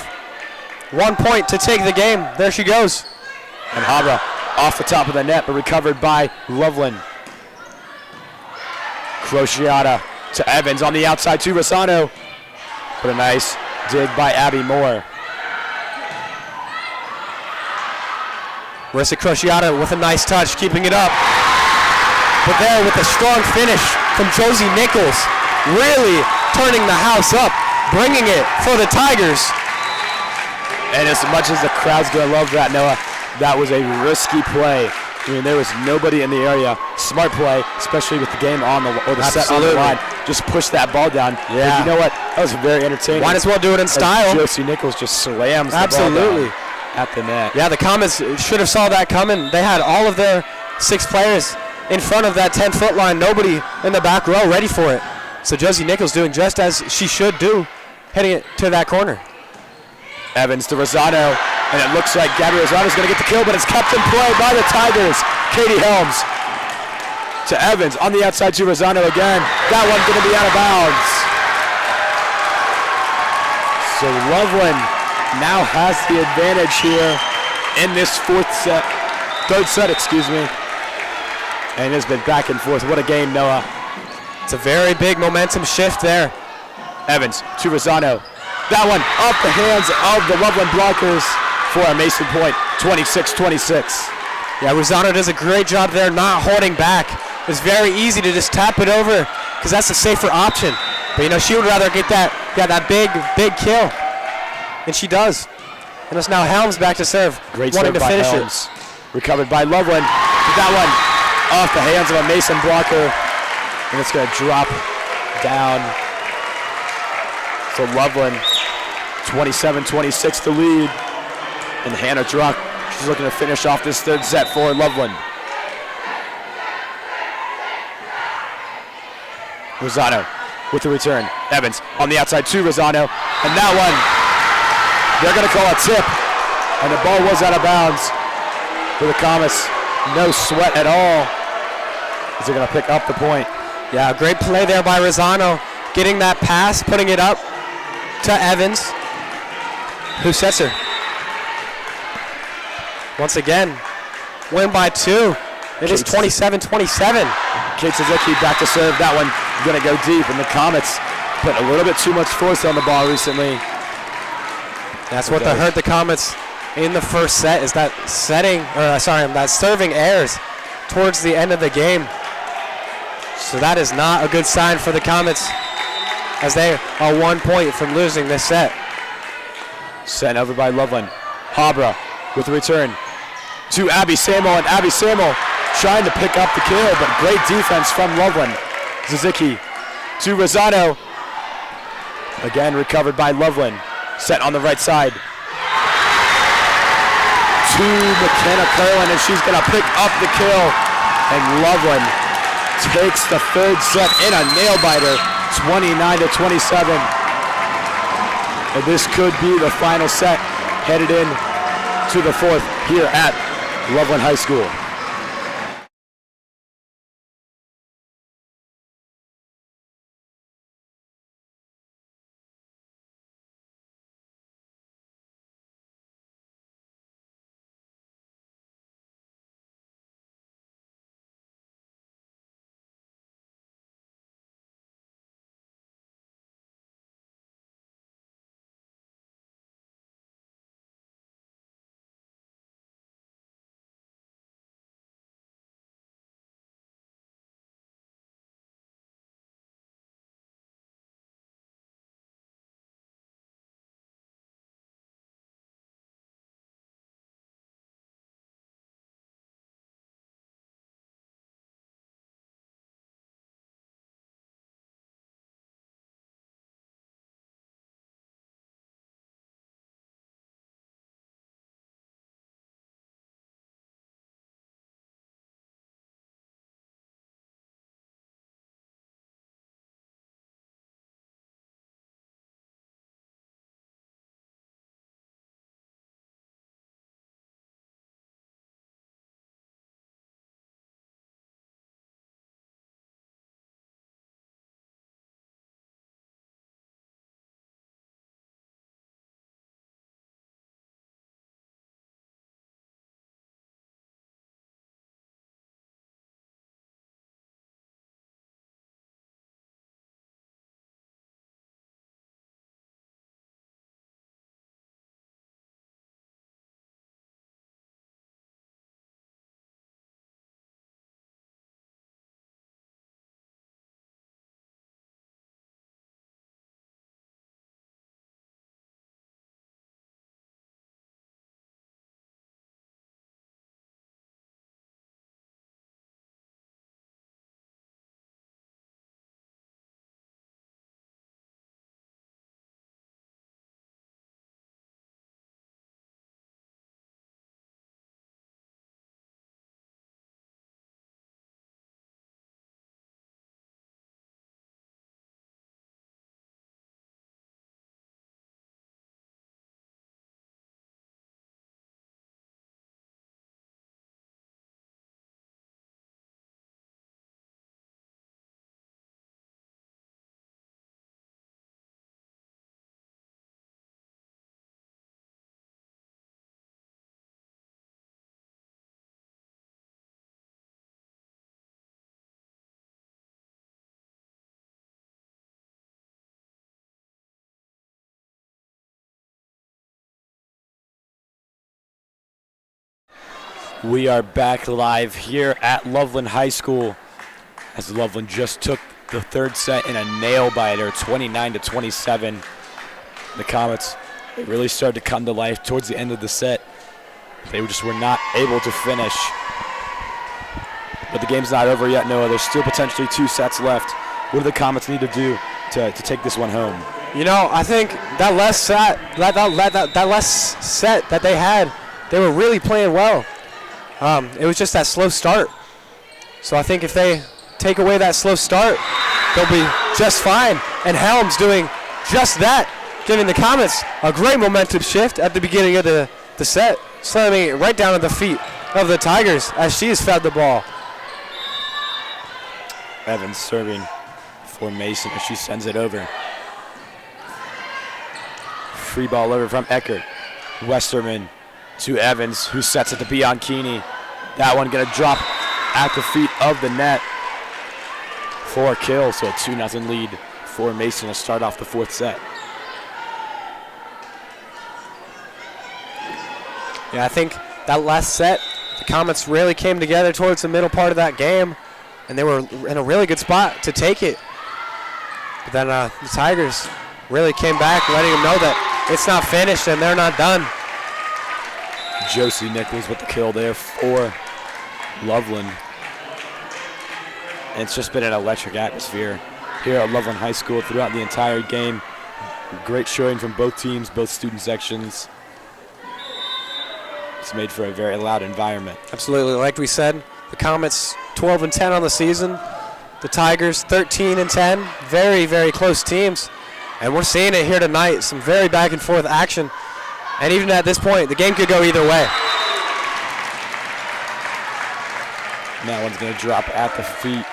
Speaker 2: 1 point to take the game. There she goes.
Speaker 1: And Habra off the top of the net, but recovered by Loveland. Crociata to Evans on the outside to Rosano. But a nice dig by Abby Moore.
Speaker 2: Marissa Crociata with a nice touch, keeping it up. But there with a strong finish from Josie Nichols, really turning the house up, bringing it for the Tigers.
Speaker 1: And as much as the crowd's gonna love that, Noah, that was a risky play. I mean, there was nobody in the area. Smart play, especially with the game on the set on the line. Just push that ball down.
Speaker 2: Yeah.
Speaker 1: But you know what? That was very entertaining.
Speaker 2: Might as well do it in style.
Speaker 1: Josie Nichols just slams the ball down at the net.
Speaker 2: Yeah, the Comets should have saw that coming. They had all of their 6 players in front of that 10-foot line. Nobody in the back row ready for it. So Josie Nichols doing just as she should do, heading it to that corner.
Speaker 1: Evans to Rosano, and it looks like Gabby Rosano's going to get the kill, but it's kept in play by the Tigers. Katie Helms to Evans on the outside to Rosano again. That one going to be out of bounds. So Loveland now has the advantage here in this third set, excuse me. And it's been back and forth. What a game, Noah.
Speaker 2: It's a very big momentum shift there.
Speaker 1: Evans to Rosano. That one off the hands of the Loveland blockers for a Mason point, 26-26.
Speaker 2: Yeah, Rosano does a great job there not holding back. It's very easy to just tap it over because that's a safer option. But, you know, she would rather get that big kill. And she does. And it's now Helms back to serve.
Speaker 1: Great serve by Helms. Recovered by Loveland. That one off the hands of a Mason blocker. And it's going to drop down. So Loveland, 27-26 to lead. And Hannah Druck, she's looking to finish off this third set for Loveland. Rosano with the return. Evans on the outside to Rosano. And that one, they're going to call a tip. And the ball was out of bounds for the Comets. No sweat at all. As they're going to pick up the point.
Speaker 2: Yeah, great play there by Rosano. Getting that pass, putting it up to Evans, who sets her. Once again, win by 2. It is 27-27.
Speaker 1: Kate Suzuki back to serve. That one going to go deep, and the Comets put a little bit too much force on the ball recently.
Speaker 2: That's what hurt the Comets in the first set, is that that serving errors towards the end of the game. So that is not a good sign for the Comets, as they are 1 point from losing this set.
Speaker 1: Sent over by Loveland. Habra with the return to Abby Samuel, and Abby Samuel trying to pick up the kill, but great defense from Loveland. Suzuki to Rosano. Again recovered by Loveland. Set on the right side to McKenna Curlin, and she's going to pick up the kill. And Loveland takes the third set in a nail-biter, 29-27. And this could be the final set headed in to the fourth here at Loveland High School. We are back live here at Loveland High School as Loveland just took the third set in a nail-biter, 29-27. The Comets, they really started to come to life towards the end of the set. They just were not able to finish. But the game's not over yet, Noah. There's still potentially 2 sets left. What do the Comets need to do to take this one home?
Speaker 2: You know, I think that last set, that last set that they had, they were really playing well. It was just that slow start. So I think if they take away that slow start, they'll be just fine. And Helms doing just that, giving the Comets a great momentum shift at the beginning of the set, slamming it right down at the feet of the Tigers as she has fed the ball.
Speaker 1: Evans serving for Mason as she sends it over. Free ball over from Eckert. Westerman to Evans, who sets it to Bianchini. That one gonna drop at the feet of the net for a kill, so a 2-0 lead for Mason to start off the fourth set.
Speaker 2: Yeah, I think that last set, the Comets really came together towards the middle part of that game, and they were in a really good spot to take it. But then the Tigers really came back, letting them know that it's not finished and they're not done.
Speaker 1: Josie Nichols with the kill there for Loveland. And it's just been an electric atmosphere here at Loveland High School throughout the entire game. Great showing from both teams, both student sections. It's made for a very loud environment.
Speaker 2: Absolutely. Like we said, the Comets 12-10 on the season. The Tigers 13-10. Very, very close teams. And we're seeing it here tonight. Some very back and forth action. And even at this point, the game could go either way.
Speaker 1: And that one's going to drop at the feet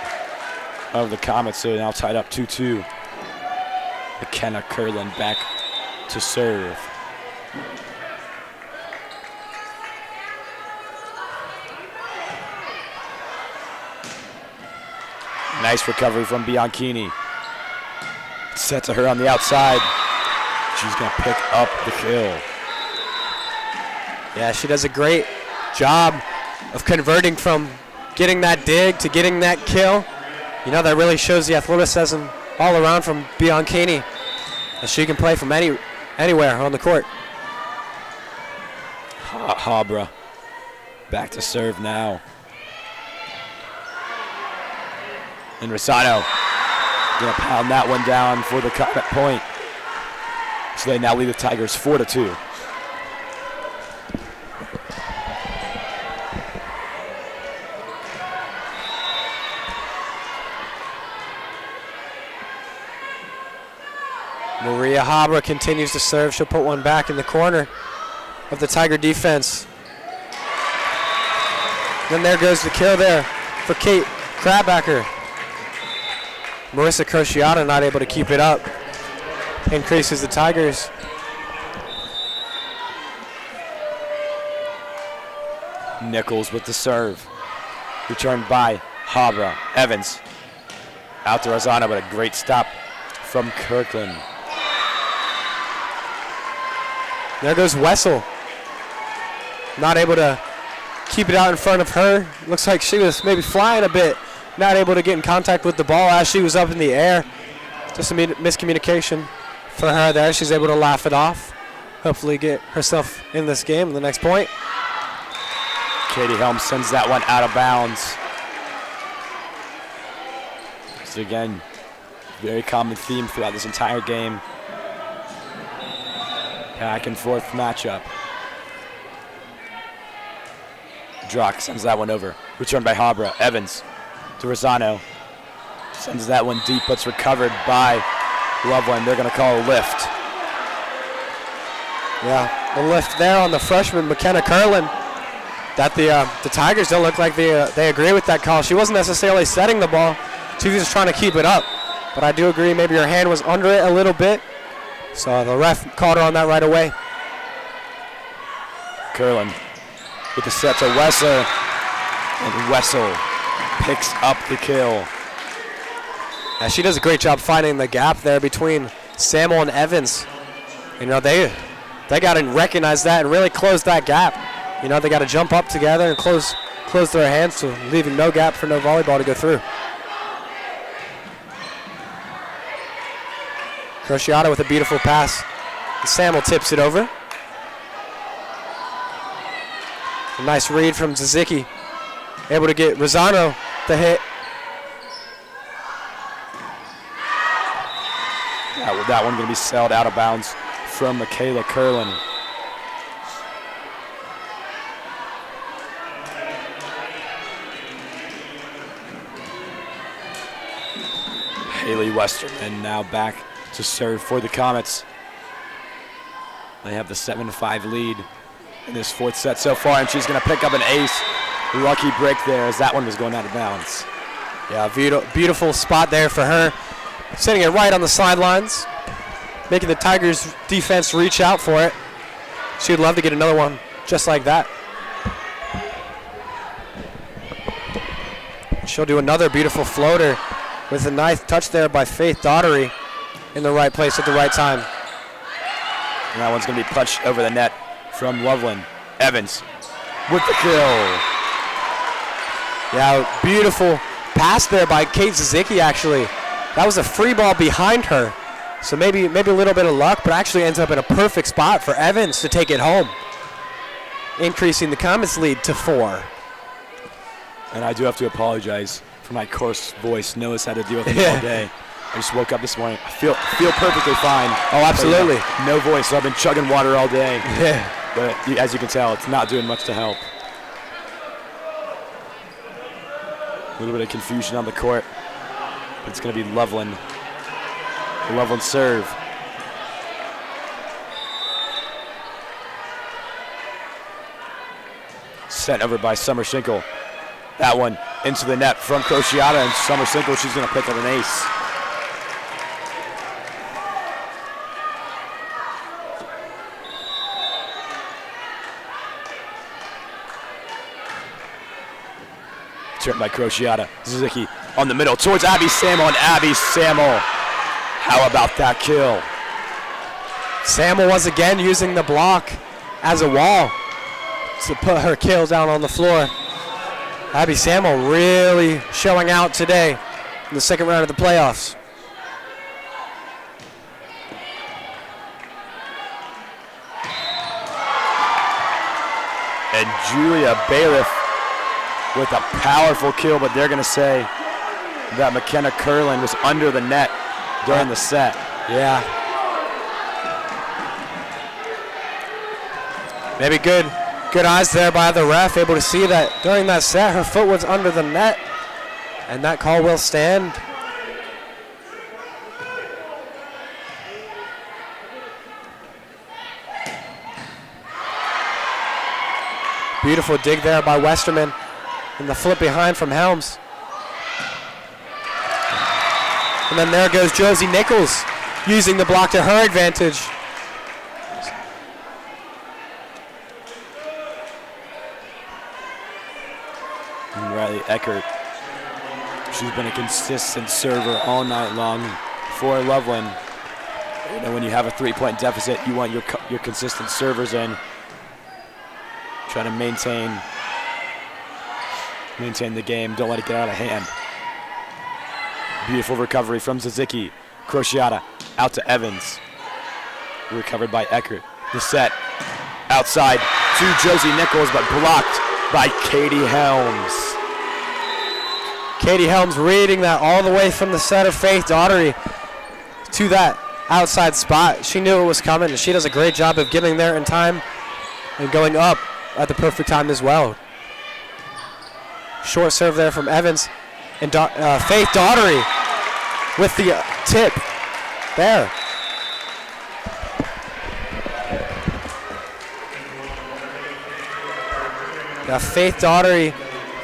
Speaker 1: of the Comets, so now tied up 2-2. McKenna Curlin back to serve. Nice recovery from Bianchini. Set to her on the outside. She's going to pick up the kill.
Speaker 2: Yeah, she does a great job of converting from getting that dig to getting that kill. You know, that really shows the athleticism all around from Bianchini. And she can play from anywhere on the court.
Speaker 1: Habra back to serve now. And Rosano gonna pound that one down for the Comet point. So they now lead the Tigers 4-2.
Speaker 2: Maria Habra continues to serve. She'll put one back in the corner of the Tiger defense. Then there goes the kill there for Kate Crabbacker. Marissa Crociata not able to keep it up. Increases the Tigers.
Speaker 1: Nichols with the serve. Returned by Habra. Evans out to Rosano, but a great stop from Kirkland.
Speaker 2: There goes Wessel. Not able to keep it out in front of her. Looks like she was maybe flying a bit. Not able to get in contact with the ball as she was up in the air. Just a miscommunication for her there. She's able to laugh it off. Hopefully get herself in this game in the next point.
Speaker 1: Katie Helm sends that one out of bounds. So again, very common theme throughout this entire game. Back and forth matchup. Drock sends that one over. Returned by Habra. Evans to Rosano. Sends that one deep, but it's recovered by Loveland. They're going to call a lift.
Speaker 2: Yeah, the lift there on the freshman, McKenna Curlin. That the Tigers don't look like they agree with that call. She wasn't necessarily setting the ball. She was just trying to keep it up. But I do agree maybe her hand was under it a little bit. So the ref called her on that right away.
Speaker 1: Curlin with the set to Wessel. And Wessel picks up the kill.
Speaker 2: Yeah, she does a great job finding the gap there between Samuel and Evans. You know, they got to recognize that and really close that gap. You know, they got to jump up together and close their hands, so leaving no gap for no volleyball to go through. Crociata with a beautiful pass. Samuel tips it over. A nice read from Zizicki. Able to get Rosano the hit.
Speaker 1: That one going to be sailed out of bounds from Michaela Curlin. Haley Westerman now back to serve for the Comets. They have the 7-5 lead in this fourth set so far, and she's going to pick up an ace. Lucky break there as that one was going out of bounds.
Speaker 2: Yeah, beautiful spot there for her. Sending it right on the sidelines, making the Tigers defense reach out for it. She would love to get another one just like that. She'll do another beautiful floater with a nice touch there by Faith Daughtery in the right place at the right time.
Speaker 1: And that one's going to be punched over the net from Loveland. Evans with the kill.
Speaker 2: Yeah, beautiful pass there by Kate Zizicki, actually. That was a free ball behind her. So maybe a little bit of luck, but actually ends up in a perfect spot for Evans to take it home, increasing the Comets' lead to 4.
Speaker 1: And I do have to apologize for my coarse voice. Noah's had to deal with it all day. I just woke up this morning. I feel perfectly fine.
Speaker 2: Oh, absolutely.
Speaker 1: No voice, so I've been chugging water all day.
Speaker 2: Yeah.
Speaker 1: But as you can tell, it's not doing much to help. A little bit of confusion on the court. But it's going to be Loveland. The Loveland serve. Sent over by Summer Schinkel. That one into the net from Crociata, and Summer Schinkel, she's going to pick up an ace. Turned by Crociata. Suzuki on the middle towards Abby Samuel, and Abby Samuel. How about that kill?
Speaker 2: Samuel once again using the block as a wall to put her kill down on the floor. Abby Samuel really showing out today in the second round of the playoffs.
Speaker 1: And Julia Bailiff with a powerful kill, but they're going to say that McKenna Curlin was under the net during the set.
Speaker 2: Yeah. Maybe good eyes there by the ref, able to see that during that set her foot was under the net, and that call will stand. Beautiful dig there by Westerman, and the flip behind from Helms. And then there goes Josie Nichols using the block to her advantage.
Speaker 1: And Riley Eckert, she's been a consistent server all night long for Loveland. You know, when you have a 3-point deficit, you want your consistent servers in, trying to maintain the game. Don't let it get out of hand. Beautiful recovery from Suzuki. Crociata out to Evans. Recovered by Eckert. The set outside to Josie Nichols, but blocked by Katie Helms.
Speaker 2: Katie Helms reading that all the way from the set of Faith Daughtery to that outside spot. She knew it was coming, and she does a great job of getting there in time and going up at the perfect time as well. Short serve there from Evans, and Faith Daughtery with the tip there. Now Faith Daughtery,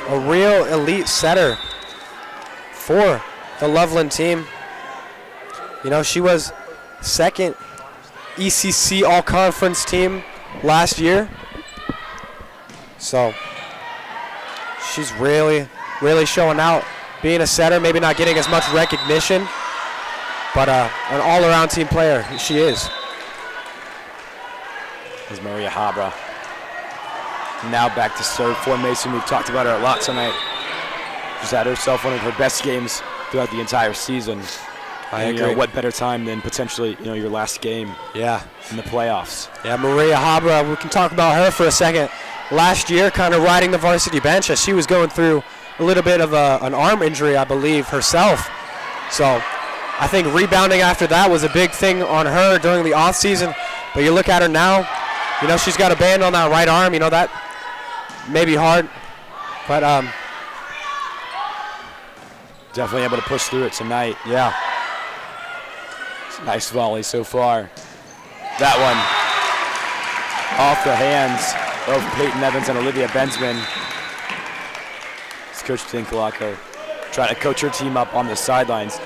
Speaker 2: a real elite setter for the Loveland team. You know, she was second ECC All-Conference team last year. So she's really showing out, being a setter, maybe not getting as much recognition, but an all-around team player she is.
Speaker 1: There's Maria Habra. Now back to serve formation. We've talked about her a lot tonight. She's had herself one of her best games throughout the entire season.
Speaker 2: I
Speaker 1: agree.
Speaker 2: agree.
Speaker 1: What better time than potentially, your last game in the playoffs.
Speaker 2: Yeah, Maria Habra, we can talk about her for a second. Last year, kind of riding the varsity bench as she was going through a little bit of an arm injury, I believe, herself. So I think rebounding after that was a big thing on her during the off season. But you look at her now, she's got a band on that right arm. That may be hard, but
Speaker 1: definitely able to push through it tonight.
Speaker 2: Yeah.
Speaker 1: It's a nice volley so far. That one off the hands of Peyton Evans and Olivia Bensman. It's Coach Dinklaka trying to coach her team up on the sidelines.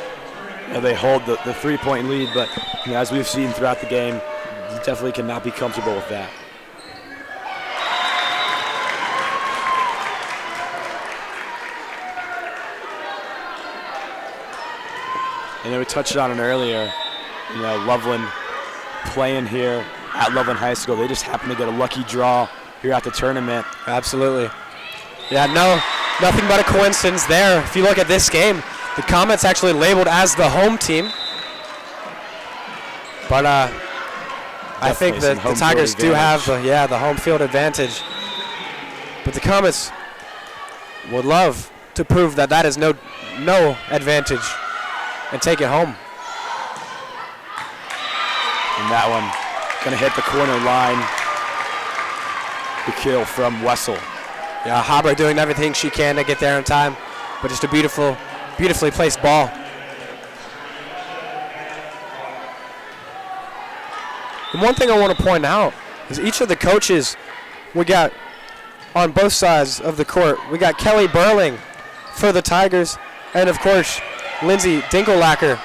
Speaker 1: They hold the 3-point lead, but as we've seen throughout the game, you definitely cannot be comfortable with that. And we touched on it earlier, Loveland playing here at Loveland High School. They just happen to get a lucky draw here at the tournament.
Speaker 2: Absolutely. Yeah, nothing but a coincidence there. If you look at this game, the Comets actually labeled as the home team. But I think that the Tigers do have the home field advantage. But the Comets would love to prove that is no advantage and take it home.
Speaker 1: And that one going to hit the corner line. the kill from Wessel.
Speaker 2: Yeah, Habra doing everything she can to get there in time, but just a beautifully placed ball. And one thing I want to point out is each of the coaches we got on both sides of the court. We got Kelly Burling for the Tigers, and of course, Lindsay Dinkelacke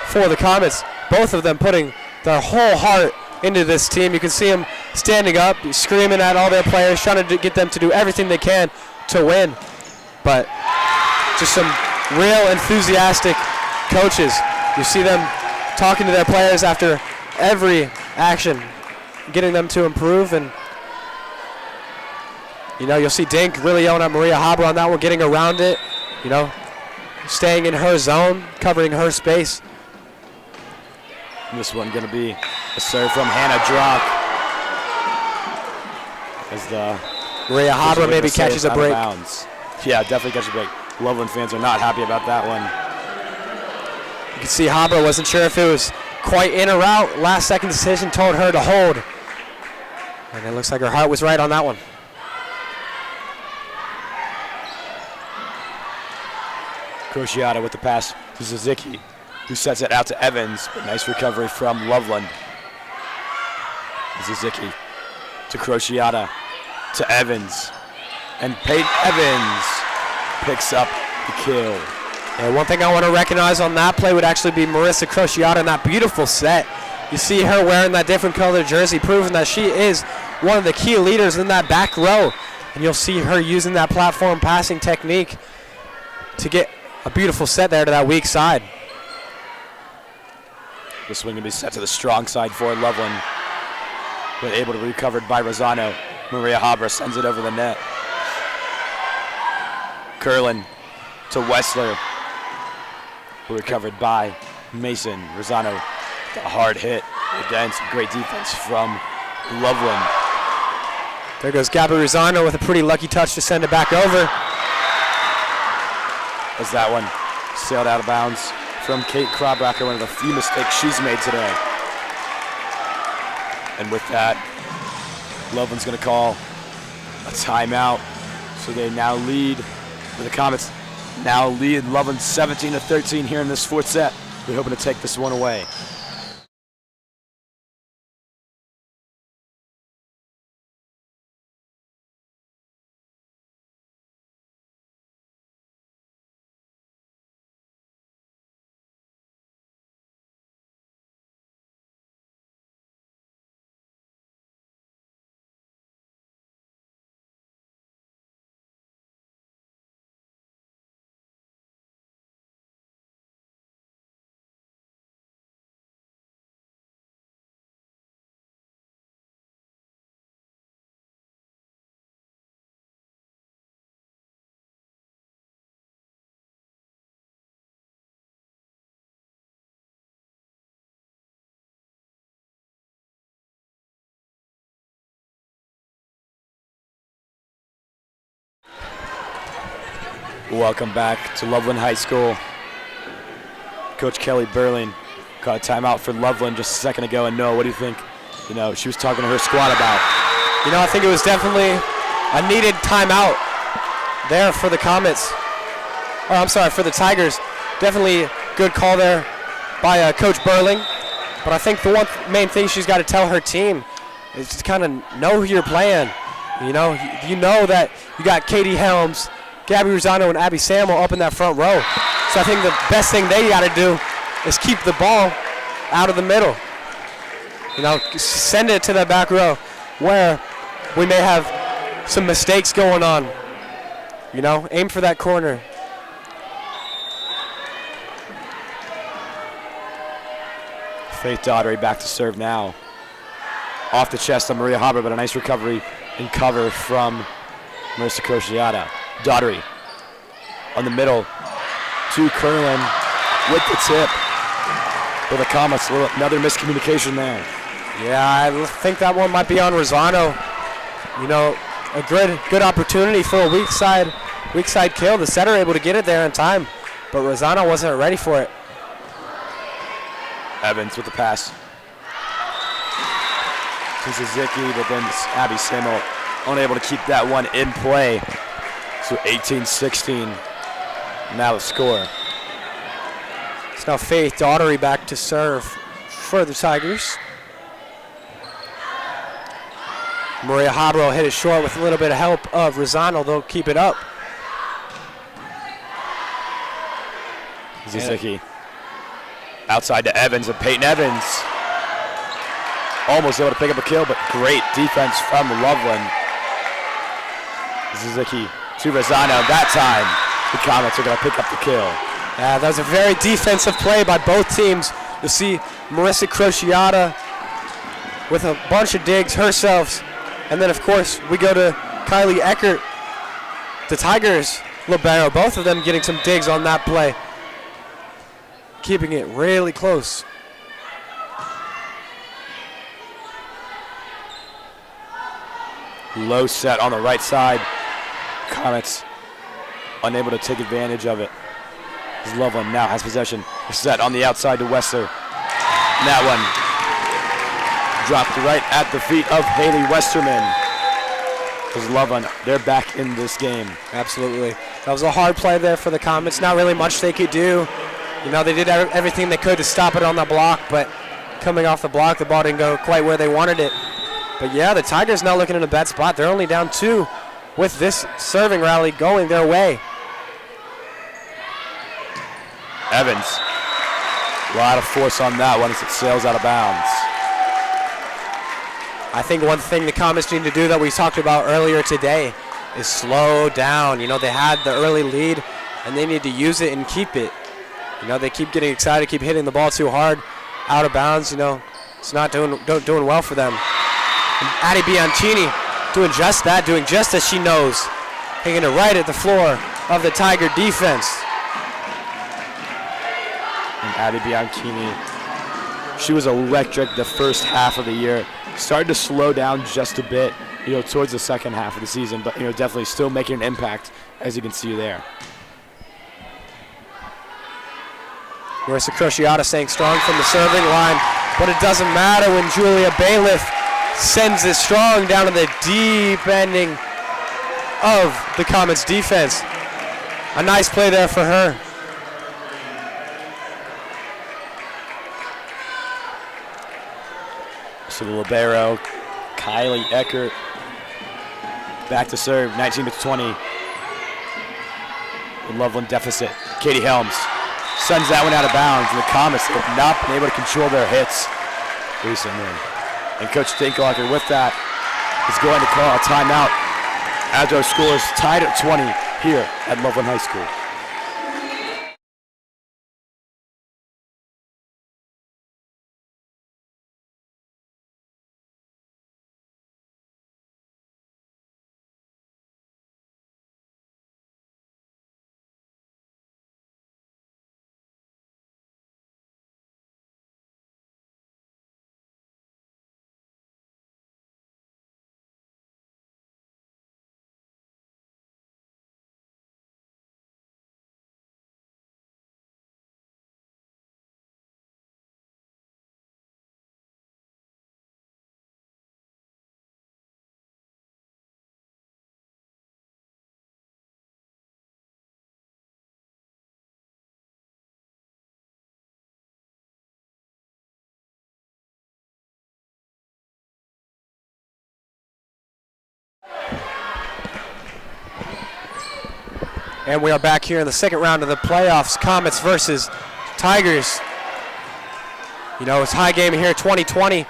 Speaker 2: for the Comets. Both of them putting their whole heart into this team. You can see them standing up, screaming at all their players, trying to get them to do everything they can to win. But just some real enthusiastic coaches. You see them talking to their players after every action, getting them to improve. And you know, you'll see Dink really yelling at Maria Habra on that one, getting around it, you know, staying in her zone, covering her space.
Speaker 1: This one going to be a serve from Hannah Drock. As the
Speaker 2: Maria Habra maybe catches a break.
Speaker 1: Yeah, definitely catches a break. Loveland fans are not happy about that one.
Speaker 2: You can see Habra wasn't sure if it was quite in or out. Last second decision told her to hold. And it looks like her heart was right on that one.
Speaker 1: Crociata with the pass to Suzuki, who sets it out to Evans. But nice recovery from Loveland. Suzuki to Crociata to Evans. And Peyton Evans picks up the kill.
Speaker 2: And one thing I want to recognize on that play would actually be Marissa Crociata in that beautiful set. You see her wearing that different color jersey, proving that she is one of the key leaders in that back row. And you'll see her using that platform passing technique to get a beautiful set there to that weak side.
Speaker 1: The swing can be set to the strong side for Loveland, but able to be recovered by Rosano. Maria Habra sends it over the net. Curlin to Wessler, recovered by Mason. Rosano, a hard hit. Again, some great defense from Loveland.
Speaker 2: There goes Gabby Rosano with a pretty lucky touch to send it back over.
Speaker 1: As that one sailed out of bounds from Kate Krobracker, one of the few mistakes she's made today. And with that, Loveland's going to call a timeout. So they now lead, the Comets now lead Loveland 17-13 here in this fourth set. They're hoping to take this one away. Welcome back to Loveland High School. Coach Kelly Burling caught a timeout for Loveland just a second ago. And Noah, what do you think? You know, she was talking to her squad about.
Speaker 2: You know, I think it was definitely a needed timeout there for the Comets. Or I'm sorry, for the Tigers. Definitely good call there by Coach Burling. But I think the one main thing she's got to tell her team is to kind of know who you're playing. You know that you got Katie Helms, Gabby Rosano, and Abby Samuel up in that front row. So I think the best thing they got to do is keep the ball out of the middle. You know, send it to the back row where we may have some mistakes going on. You know, aim for that corner.
Speaker 1: Faith Daughtery back to serve now. Off the chest of Maria Habra, but a nice recovery and cover from Marissa Crociata. Daughtery on the middle to Curlin with the tip for the Comets. Another miscommunication there.
Speaker 2: Yeah, I think that one might be on Rosano. You know, a good opportunity for a weak side kill. The setter able to get it there in time, but Rosano wasn't ready for it.
Speaker 1: Evans with the pass to Suzuki, but then Abby Samuel unable to keep that one in play. So 18-16, now the score.
Speaker 2: It's now Faith Daughtery back to serve for the Tigers. Maria Hobro hit it short with a little bit of help of Rosano. They'll keep it up.
Speaker 1: Zizicki outside to Evans, and Peyton Evans almost able to pick up a kill, but great defense from Loveland. Zizicki to Rosano. That time, the Comets are going to pick up the kill.
Speaker 2: Yeah, that was a very defensive play by both teams. You'll see Marissa Crociata with a bunch of digs herself. And then, of course, we go to Kylie Eckert, the Tigers libero, both of them getting some digs on that play. Keeping it really close.
Speaker 1: Low set on the right side. Comets unable to take advantage of it. As Loveland now has possession. Set on the outside to Wessler. And that one dropped right at the feet of Haley Westerman. As Loveland, they're back in this game.
Speaker 2: Absolutely. That was a hard play there for the Comets. Not really much they could do. You know, they did everything they could to stop it on the block, but coming off the block, the ball didn't go quite where they wanted it. But yeah, the Tigers now looking in a bad spot. They're only down 2 with this serving rally going their way.
Speaker 1: Evans, a lot of force on that one as it sails out of bounds.
Speaker 2: I think one thing the Comets need to do that we talked about earlier today is slow down. You know, they had the early lead, and they need to use it and keep it. You know, they keep getting excited, keep hitting the ball too hard, out of bounds. You know, it's not doing well for them. And Addie Bianchini doing just that, doing just as she knows, hitting it right at the floor of the Tiger defense.
Speaker 1: And Addie Bianchini, she was electric the first half of the year. Started to slow down just a bit, you know, towards the second half of the season, but, you know, definitely still making an impact, as you can see there.
Speaker 2: Marissa Crociata staying strong from the serving line, but it doesn't matter when Julia Bailiff sends it strong down to the deep ending of the Comets defense. A nice play there for her.
Speaker 1: So the libero, Kylie Eckert, back to serve, 19-20. The Loveland deficit. Katie Helms sends that one out of bounds, and the Comets have not been able to control their hits recently. And Coach Dinklager with that is going to call a timeout as our score is tied at 20 here at Loveland High School.
Speaker 2: And we are back here in the second round of the playoffs, Comets versus Tigers. You know, it's high game here, 20-20.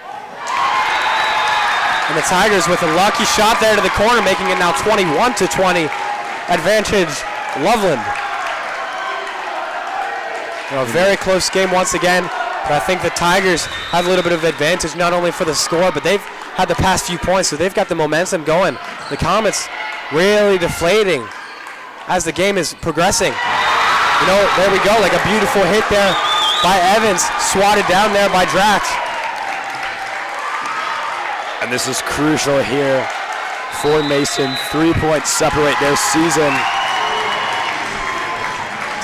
Speaker 2: And the Tigers with a lucky shot there to the corner, making it now 21-20. Advantage, Loveland. You know, a very close game once again, but I think the Tigers have a little bit of advantage, not only for the score, but they've had the past few points, so they've got the momentum going. The Comets really deflating as the game is progressing. You know, there we go, like a beautiful hit there by Evans, swatted down there by Drax.
Speaker 1: And this is crucial here for Mason. 3 points separate their season.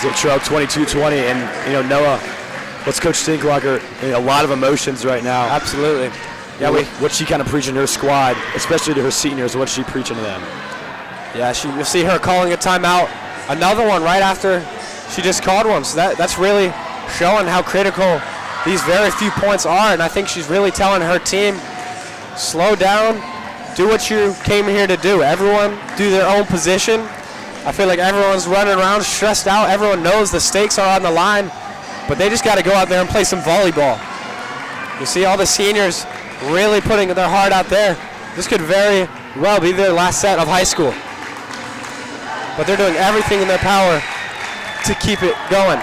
Speaker 1: They trail 22-20, and you know, Noah, what's Coach Dinklager? A lot of emotions right now.
Speaker 2: Absolutely. Yeah,
Speaker 1: what's she kind of preaching to her squad, especially to her seniors? What's she preaching to them?
Speaker 2: Yeah, you'll see her calling a timeout. Another one right after she just called one. So that's really showing how critical these very few points are. And I think she's really telling her team, slow down, do what you came here to do. Everyone do their own position. I feel like everyone's running around stressed out. Everyone knows the stakes are on the line, but they just got to go out there and play some volleyball. You see all the seniors really putting their heart out there. This could very well be their last set of high school. But they're doing everything in their power to keep it going.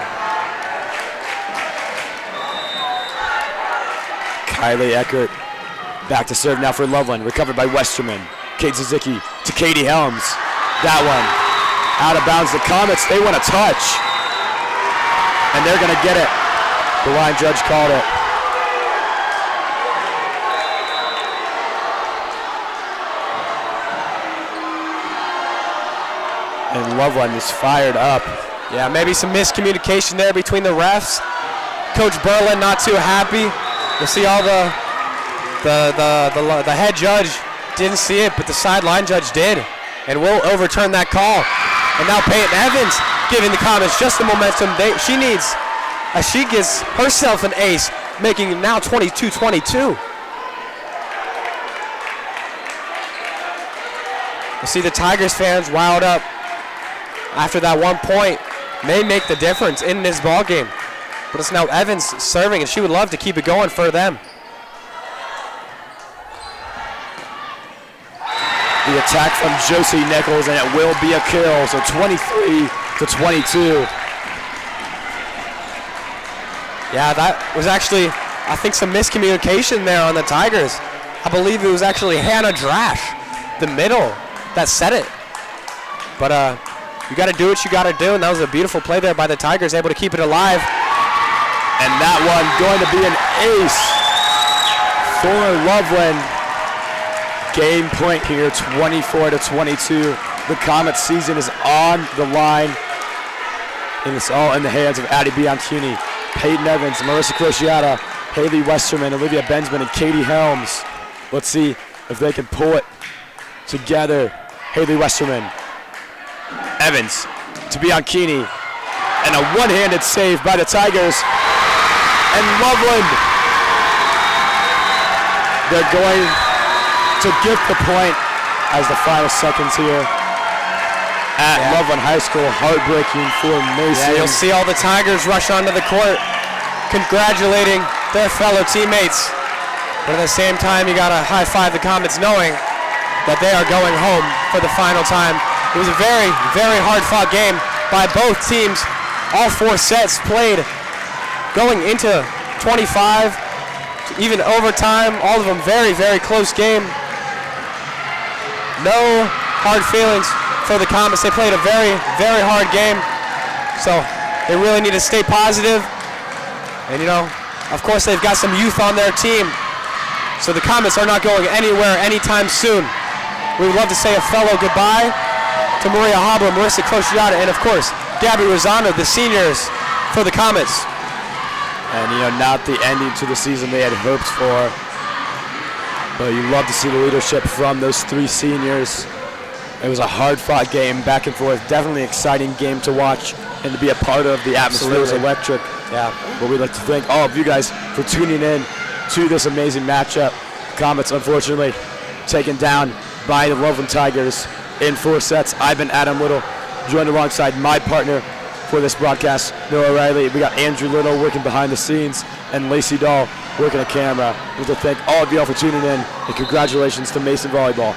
Speaker 1: Kylie Eckert back to serve now for Loveland. Recovered by Westerman. Kate Suzuki to Katie Helms. That one out of bounds. The Comets, they want a touch. And they're going to get it. The line judge called it. And Loveland is fired up.
Speaker 2: Yeah, maybe some miscommunication there between the refs. Coach Berlin not too happy. You'll see all the head judge didn't see it, but the sideline judge did, and will overturn that call. And now Peyton Evans giving the Comets just the momentum she needs as she gives herself an ace, making it now 22-22. You see the Tigers fans wild up after that 1 point. May make the difference in this ball game. But it's now Evans serving, and she would love to keep it going for them.
Speaker 1: The attack from Josie Nichols, and it will be a kill. So 23-22.
Speaker 2: Yeah, that was actually, I think, some miscommunication there on the Tigers. I believe it was actually Hannah Drash, the middle, that said it. But you got to do what you got to do, and that was a beautiful play there by the Tigers, able to keep it alive.
Speaker 1: And that one going to be an ace for Loveland. Game point here, 24-22. The Comets season is on the line. And it's all in the hands of Addie Bianchini, Peyton Evans, Marissa Crociata, Haley Westerman, Olivia Bensman, and Katie Helms. Let's see if they can pull it together. Haley Westerman. Evans to Bianchini. And a one-handed save by the Tigers. And Loveland, they're going to gift the point as the final seconds here at Loveland High School. Heartbreaking for Mason.
Speaker 2: Yeah, you'll see all the Tigers rush onto the court, congratulating their fellow teammates. But at the same time, you got to high-five the Comets knowing that they are going home for the final time. It was a very, very hard-fought game by both teams. All 4 sets played going into 25, even overtime, all of them very, very close game. No hard feelings for the Comets. They played a very, very hard game. So they really need to stay positive. And, you know, of course, they've got some youth on their team. So the Comets are not going anywhere anytime soon. We would love to say a fellow goodbye to Maria Habla, Marissa Crociata, and, of course, Gabby Rosano, the seniors for the Comets.
Speaker 1: And, you know, not the ending to the season they had hoped for. But you love to see the leadership from those 3 seniors. It was a hard-fought game, back and forth. Definitely an exciting game to watch and to be a part of. The atmosphere was electric.
Speaker 2: Yeah.
Speaker 1: But we'd like to thank all of you guys for tuning in to this amazing matchup. Comets, unfortunately, taken down by the Loveland Tigers in 4 sets. I've been Adam Little, joined alongside my partner for this broadcast, Noah Riley. We got Andrew Little working behind the scenes and Lacey Dahl working a camera. We'd like to thank all of y'all for tuning in, and congratulations to Mason Volleyball.